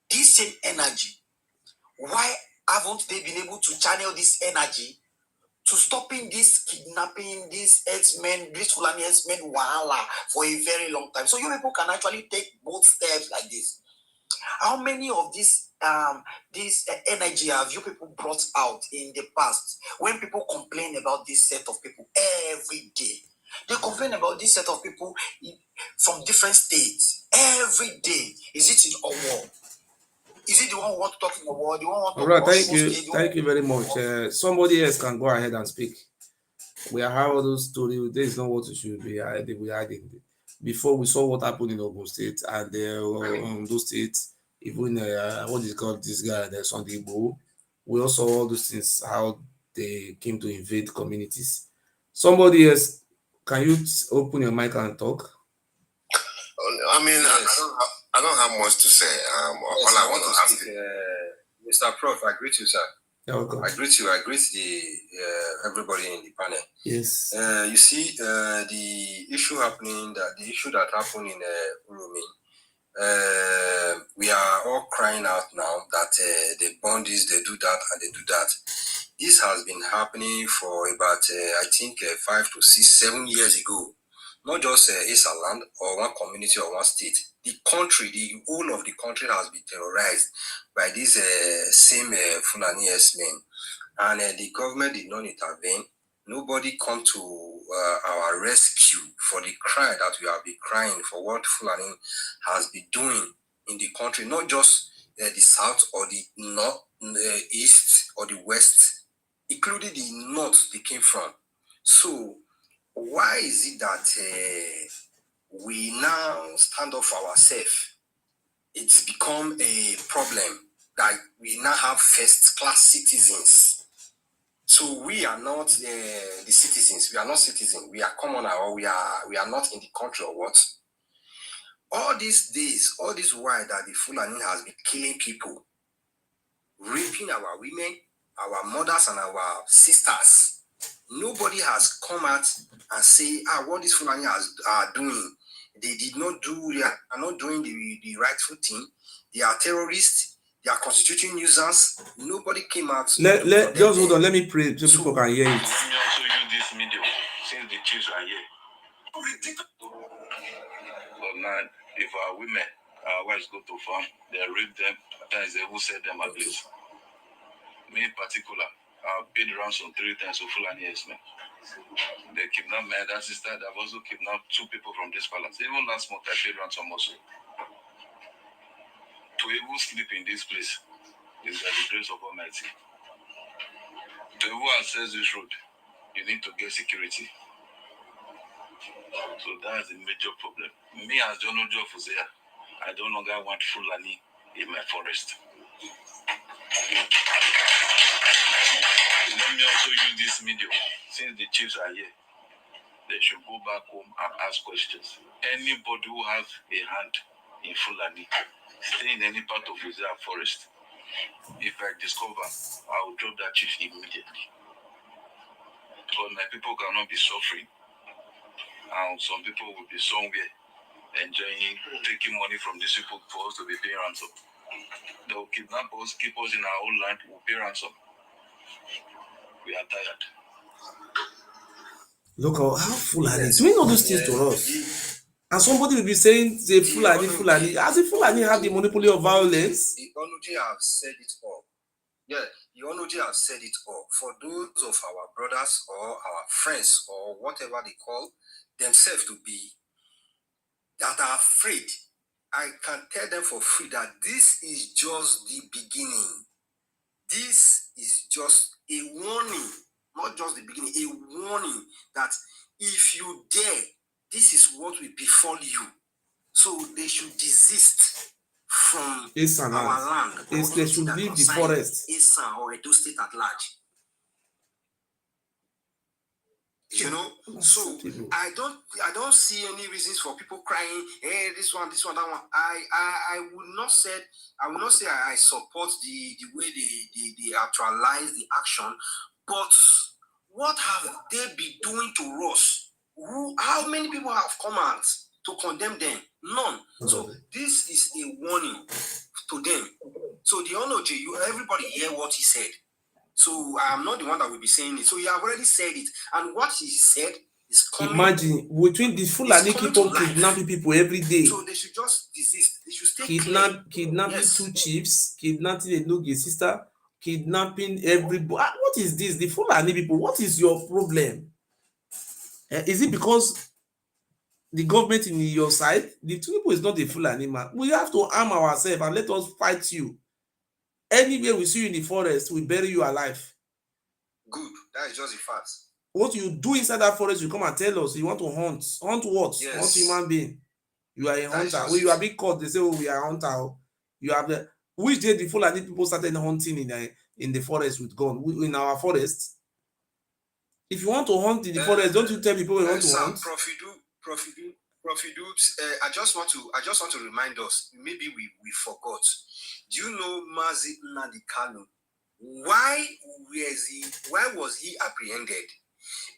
This same energy, why haven't they been able to channel this energy to stopping this kidnapping, this herdsmen, this Fulani herdsmen wahala for a very long time? So you people can actually take both steps like this. How many of this energy have you people brought out in the past when people complain about this set of people every day? They complain about this set of people from different states every day. Is it in Owo? Is it the one who wants to talk in the world? The one who wants to talk thank you. Thank you very much. Somebody else can go ahead and speak. We are how those stories. This is not what it should be. We are hiding. before we saw what happened in Ogun State and those states, even what is called this guy, the Sunday Igbo, we also saw all those things, how they came to invade communities. Somebody else, can you open your mic and talk? I mean, Yes. I don't have much to say. Yes, all I want to ask speak, Mr. Prof, I greet you, sir. You're welcome. I greet you. I greet the everybody in the panel. Yes. You see, the issue that happened in uromi. We are all crying out now that they burn this, they do that, and they do that. This has been happening for about, I think, 5 to 6, 7 years ago. Not just Esa land or one community or one state. The country, the whole of the country has been terrorized by these same Fulanis men. And the government did not intervene. Nobody come to our rescue for the cry that we have been crying for what Fulani has been doing in the country, not just the south or the north, the east or the west, including the north they came from. So why is it that we now stand up for ourselves? It's become a problem that we now have first-class citizens. So we are not the citizens. We are not citizens. We are commoner, or we are not in the country, or what? All these days, all this while that the Fulani has been killing people, raping our women, our mothers, and our sisters. Nobody has come out and say, what these Fulani are doing. They did not do. They are not doing the rightful thing. They are terrorists. They are constituting nuisance. Nobody came out. Let just hold on. Let me pray so people can hear it. Let me also use this medium since the chiefs are here. But now, if our women, our wives go to farm, they rape them, sometimes they will set them ablaze. Me in particular, I've paid ransom 3 times to Fulani men. They kidnapped my elder sister. They've also kidnapped 2 people from this palace. Even last month, I paid ransom also. To even sleep in this place is by the grace of Almighty. To even access this road, you need to get security. So that's a major problem. Me as John Ojo Fuzea, I no longer want Fulani in my forest. Let me also use this medium. Since the chiefs are here, they should go back home and ask questions. Anybody who has a hand in Fulani, stay in any part of Fuzea forest. If I discover, I will drop that chief immediately. Because my people cannot be suffering. And some people will be somewhere enjoying, taking money from these people for us to be paying ransom. They will kidnap us, keep us in our own land, we'll pay ransom. We are tired. Look how Fulani doing all those things to us. And somebody will be saying, say Fulani. As if Fulani have the monopoly of violence. The Onuji have said it all. Yeah, the Onuji have said it all. For those of our brothers or our friends or whatever they call themselves to be, that are afraid, I can tell them for free that this is just the beginning. This is just a warning, not just the beginning, a warning that if you dare, this is what will befall you. So they should desist from our land. They should leave the forest. Esa or Edo State at large. You know, so I don't see any reasons for people crying, hey, this one, that one. I would not say I support the way they actualize the action, but what have they been doing to us? How many people have come out to condemn them? None. So this is a warning to them. So the Onoje, everybody hear what he said. So I am not the one that will be saying it. So he have already said it. And what he said is coming. Imagine, between the Fulani keep on kidnapping people every day. So they should just desist. They should stay kidnapping yes. 2 chiefs, kidnapping a Nogi sister, kidnapping everybody. What is this? The Fulani people, what is your problem? Is it because the government in your side? The 2 people is not the Fulani man. We have to arm ourselves and let us fight you. Anywhere we see you in the forest, we bury you alive. Good. That is just a fact. What you do inside that forest, you come and tell us. You want to hunt. Hunt what? Yes. Hunt human being. You are a That is hunter. just When you it. are being caught, they say, "Oh, we are hunter." You have the which day the Fulani people started hunting in the forest with gun in our forest. If you want to hunt in the forest, don't you tell people you want to Sam, hunt? Profidu, I just want to remind us. Maybe we forgot. Do you know Mazi Nnamdi Kanu? Why was he apprehended?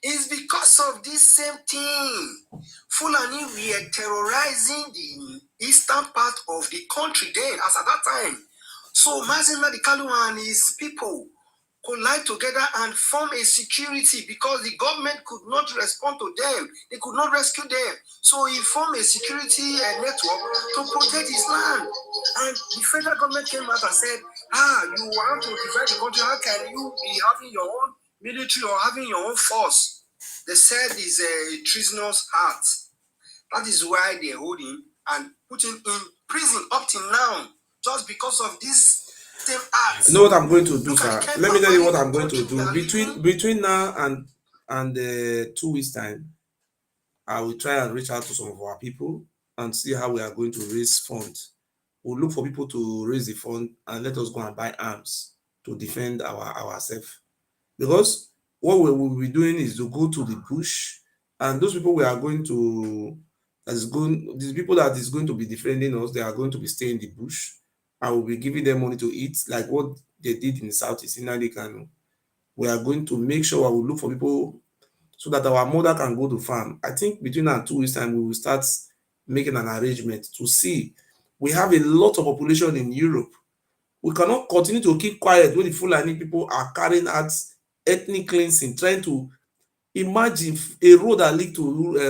It's because of this same thing. Fulani were terrorizing the eastern part of the country then, as at that time. So Mazi Nnamdi Kanu and his people collide together and form a security because the government could not respond to them. They could not rescue them. So he formed a security network to protect his land. And the federal government came out and said, you want to divide the country, how can you be having your own military or having your own force? They said it's a treasonous act. That is why they hold him and put him in prison up till now, just because of this same act. You know what I'm going to do, sir? Let me tell you what I'm going to do. Between now and 2 weeks time, I will try and reach out to some of our people and see how we are going to raise funds. We'll look for people to raise the fund and let us go and buy arms to defend ourselves. Because what we will be doing is to go to the bush, and those people we are going to these people that is going to be defending us, they are going to be staying in the bush. I will be giving them money to eat, like what they did in the Southeast in Kano. We are going to make sure I will look for people so that our mother can go to farm. I think between now and 2 weeks time, we will start making an arrangement to see. We have a lot of population in Europe. We cannot continue to keep quiet when the Fulani people are carrying out ethnic cleansing, trying to imagine a road that lead to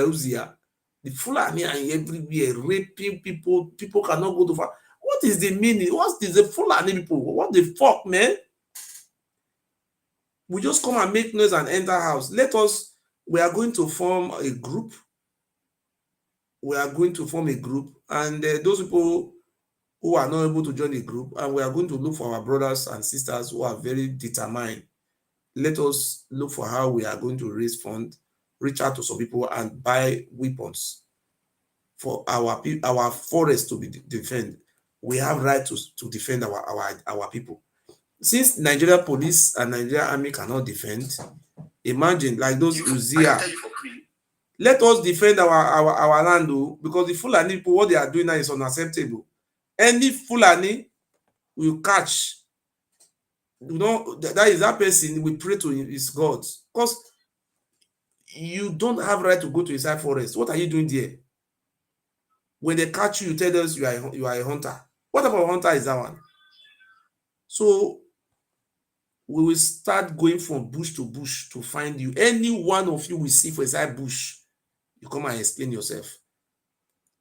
Uzia. The Fulani are everywhere raping people. People cannot go to farm. What is the meaning? What is the Fulani people? What the fuck, man? We just come and make noise and enter house. We are going to form a group. We are going to form a group, and those people who are not able to join the group, and we are going to look for our brothers and sisters who are very determined. Let us look for how we are going to raise funds, reach out to some people, and buy weapons for our forest to be defended. We have right to defend our people. Since Nigeria police and Nigeria army cannot defend, imagine like those Uzia. Let us defend our land, though, because the Fulani people, what they are doing now is unacceptable. Any Fulani will catch, that is that person we pray to his gods, because you don't have right to go to inside forest. What are you doing there? When they catch you, you tell us you are a hunter. What type of hunter is that one? So we will start going from bush to find you. Any one of you we see for inside bush, you come and explain yourself.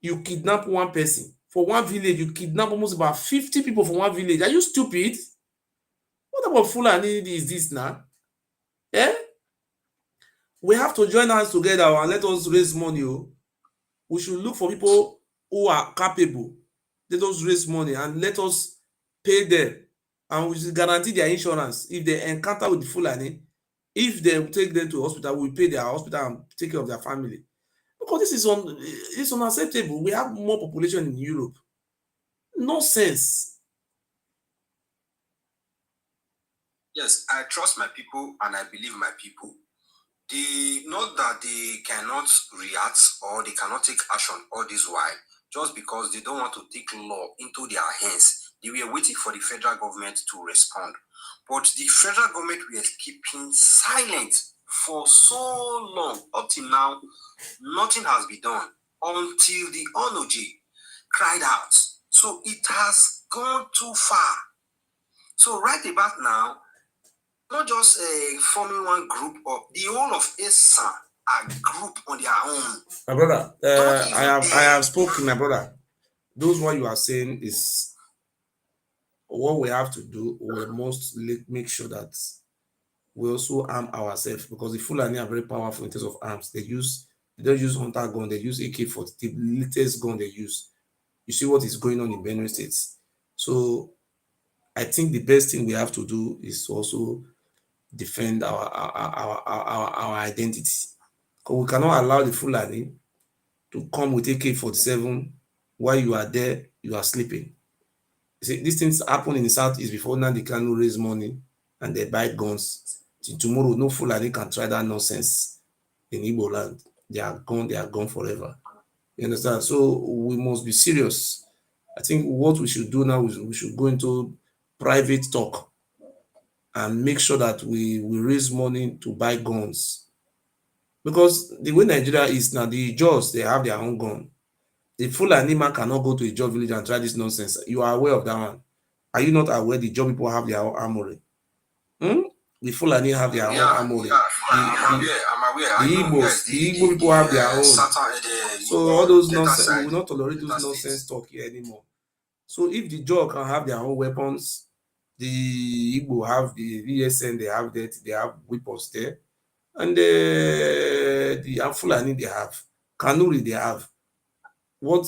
You kidnap one person for one village, you kidnap almost about 50 people from one village. Are you stupid? What type of Fulani is this now? Eh? We have to join hands together and let us raise money. We should look for people who are capable. Let us raise money and let us pay them, and we should guarantee their insurance. If they encounter with the Fulani, if they take them to hospital, we pay their hospital and take care of their family. Because this is it's unacceptable. We have more population in Europe. Nonsense. Yes, I trust my people and I believe my people. Not that they cannot react or they cannot take action all this while, just because they don't want to take law into their hands. They were waiting for the federal government to respond. But the federal government were keeping silent for so long. Up till now, nothing has been done until the Onoji cried out. So it has gone too far. So right about now, not just forming one group, or the whole of ESA are group on their own. My brother, I have spoken, my brother. Those what you are saying is what we have to do. We must make sure that we also arm ourselves, because the Fulani are very powerful in terms of arms. They don't use hunter gun, they use AK-40, the latest gun they use. You see what is going on in Benue State. So I think the best thing we have to do is also defend our identity. Because we cannot allow the Fulani to come with AK-47 while you are there, you are sleeping. You see, these things happen in the Southeast before now they can raise money and they buy guns. Till tomorrow, no Fulani can try that nonsense in Igbo land. They are gone forever. You understand? So we must be serious. I think what we should do now is we should go into private talk and make sure that we raise money to buy guns. Because the way Nigeria is now, the Jaws, they have their own gun. The Fulani man cannot go to a Jaw village and try this nonsense. You are aware of that one. Are you not aware the Jaw people have their own armory? The Fulani have their own armory. The Igbo people have their own. So all those nonsense, we will not tolerate those nonsense talk here anymore. So if the Jaw can have their own weapons, the Igbo have the VSN, they have weapons there. And the Fulani they have. Kanuri they have. What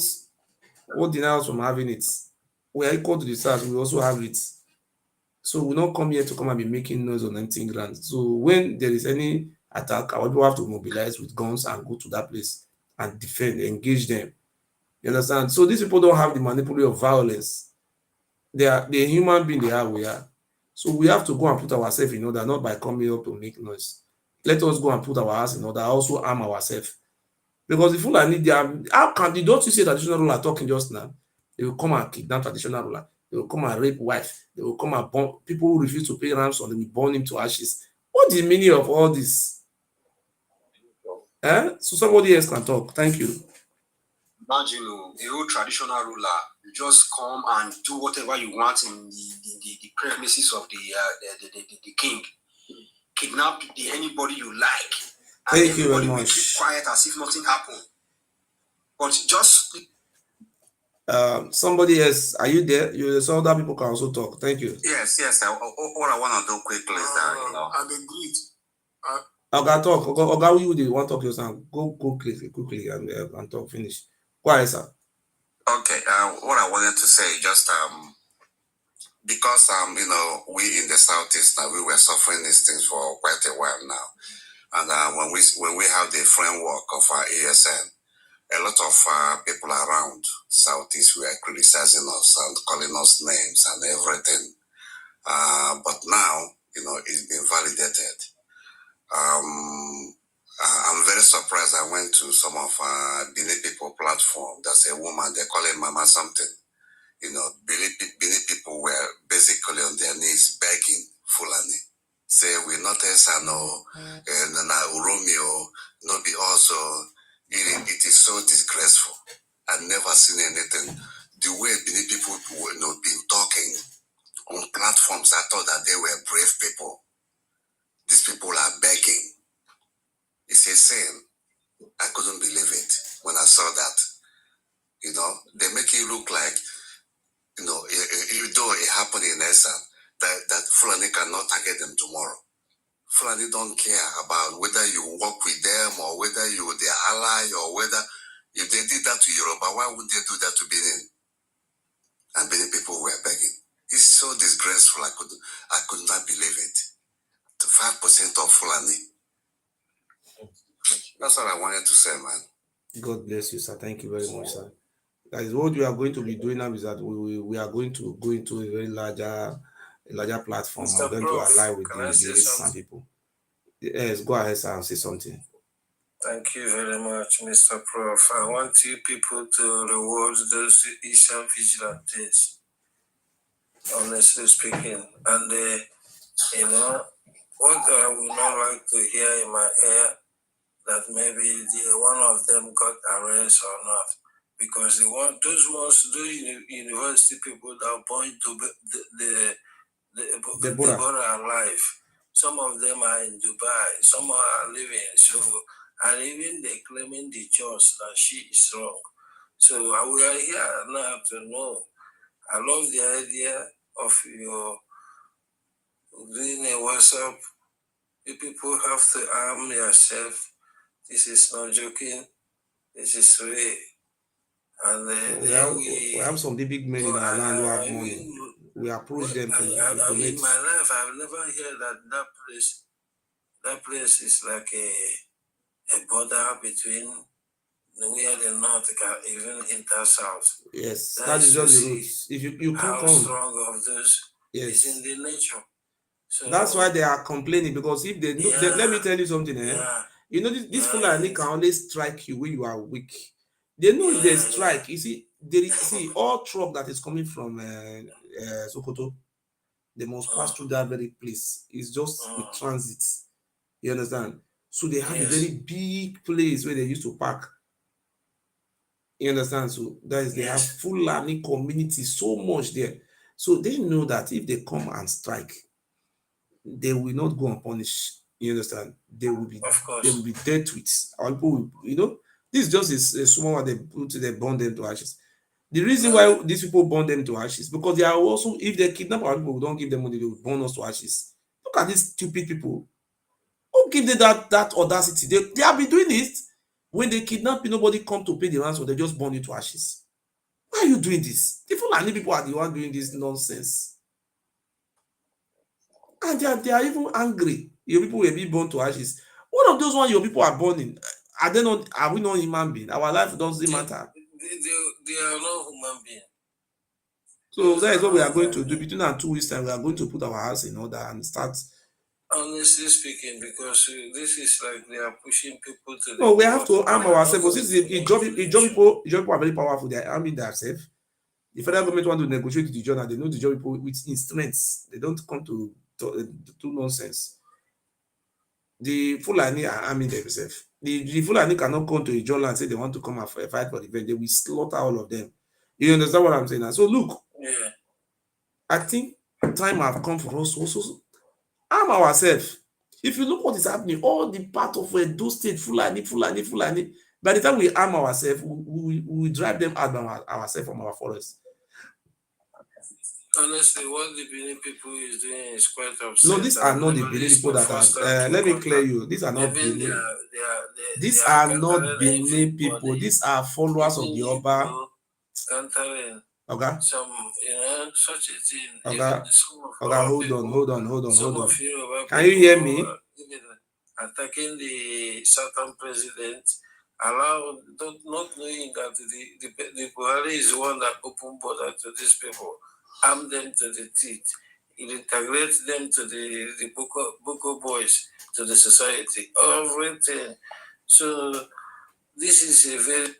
denies us from having it? We are equal to the stars, we also have it. So we not come here to come and be making noise on anything grand. So when there is any attack, our people have to mobilize with guns and go to that place and defend, engage them. You understand? So these people don't have the monopoly of violence. They are the human being they are, we are. So we have to go and put ourselves in order, not by coming up to make noise. Let us go and put our house in order, also arm ourselves. Because the Fulani, don't you see traditional ruler talking just now? They will come and kidnap traditional ruler. They will come and rape wife. They will come and burn people who refuse to pay ransom. They will burn him to ashes. What is the meaning of all this? So somebody else can talk. Thank you. Imagine a old traditional ruler, you just come and do whatever you want in the premises of the king. Kidnap anybody you like. And thank you very much. Keep quiet as if nothing happened. But just somebody else, are you there? So other people can also talk. Thank you. Yes. What I want to do quickly is that I've agreed. Oga talk. Oga, you want to talk yourself? Go quickly and talk. Finish. Go ahead, sir. Okay. What I wanted to say just because we in the Southeast now, we were suffering these things for quite a while now, and when we have the framework of our ASN, a lot of people around Southeast were criticizing us and calling us names and everything, but now it's been validated. I'm very surprised. I went to some of Benin people platform. That's a woman, they call her Mama something. Benin people were basically on their knees begging Fulani. Say, we not no, and uromi, no be also. It is so disgraceful. I've never seen anything. The way Benin people been talking on platforms, I thought that they were brave people. These people are begging. It's a sin. I couldn't believe it when I saw that. They make it look like, though it happened in Esan, that Fulani cannot target them tomorrow. Fulani don't care about whether you work with them or whether you're their ally or whether, if they did that to Yoruba, why would they do that to Benin? And Benin people were begging. It's so disgraceful. I could not believe it. 5% of Fulani. That's what I wanted to say, man. God bless you, sir. Thank you very much, sir. That is what we are going to be doing now, is that we are going to go into a very larger platform. I'm going to align with the people. Yes, go ahead, sir, and say something. Thank you very much, Mr. Prof. I want you people to reward those Asian vigilantes, honestly speaking. And, what I would not like to hear in my ear, that maybe one of them got arrested or not. Because those university people that are born to the Deborah alive, some of them are in Dubai, some are living. So, and even they claiming the judge that she is wrong. So we are here now to know. I love the idea of your doing a WhatsApp. You people have to arm yourself. This is not joking. This is real. And we have some big men in our land who have money. we approach them to donate. In my life, I've never heard that place is like a border between where the north can even enter south. Yes, that is just the roots. If you come how from strong of those yes, is in the nature. So that's why they are complaining, because if they, let me tell you something, you know, this Fulani can always strike you when you are weak. They know if they strike, you see, see all truck that is coming from Sokoto, they must pass through that very place. It's just with transit. You understand? So they have a very big place where they used to park. You understand? So that is, they have Fulani community so much there. So they know that if they come and strike, they will not go unpunished. You understand? They will be dealt with. Our people will, you know, this just is a small one they burn them to ashes. The reason why these people burn them to ashes, because they are also, if they kidnap our people, we don't give them money, they will burn us to ashes. Look at these stupid people. Who give them that audacity? They have been doing it. When they kidnap you, nobody come to pay the ransom, they just burn you to ashes. Why are you doing this? The Fulani people are the one doing this nonsense. And they are even angry. Your people will be burned to ashes. One of those ones your people are burning, are we not human beings? Our life doesn't matter. They are not human beings. So that is what we are going to do. Between our 2 weeks time, we are going to put our house in order and start. Honestly speaking, because this is like they are pushing people to. No, we have to arm ourselves. Since the job people are very powerful, they are arming themselves. The federal government want to negotiate with the journal. They know the job people with instruments. They don't come to do nonsense. The Fulani are arming themselves. The Fulani cannot come to a journal and say they want to come and fight for the event. They will slaughter all of them. You understand what I'm saying? So look, I think time have come for us to also arm ourselves. If you look what is happening, all the part of Edo State, Fulani. By the time we arm ourselves, we drive them out ourselves from our forest. Honestly, what the Benin people is doing is quite upsetting. No, these are not the Benin people that are. Let me clear you. These are not Benin. These are not Benin people. These are followers of the Oba. Okay. Some, such a thing. Okay. Hold on. Can you hear me? Attacking the Southern president, not knowing that the Buhari is the one that opened border to these people, arm them to the teeth, integrate them to the Boko boys, to the society, everything. So this is a very.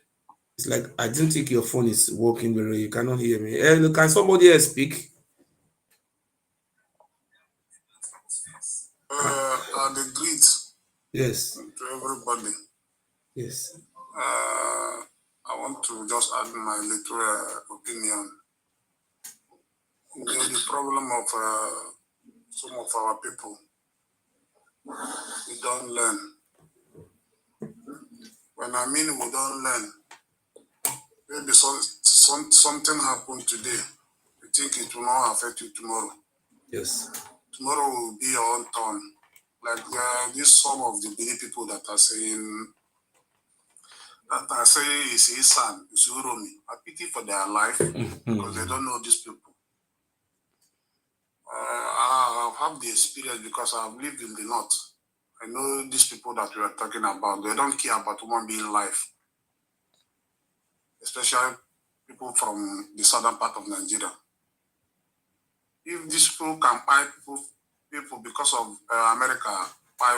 It's like I didn't think your phone is working very well. You cannot hear me. Can somebody else speak? The greet. Yes. To everybody. Yes. I want to just add my little opinion. The problem of some of our people, we don't learn. When I mean we don't learn, maybe something happened today. You think it will not affect you tomorrow. Yes. Tomorrow will be your own turn. Like this, some of the Benin people that are saying it's Isan, it's uromi. I pity for their life because they don't know these people. I have the experience because I've lived in the north. I know these people that we are talking about. They don't care about human being life, especially people from the southern part of Nigeria. If these people can buy people because of America, buy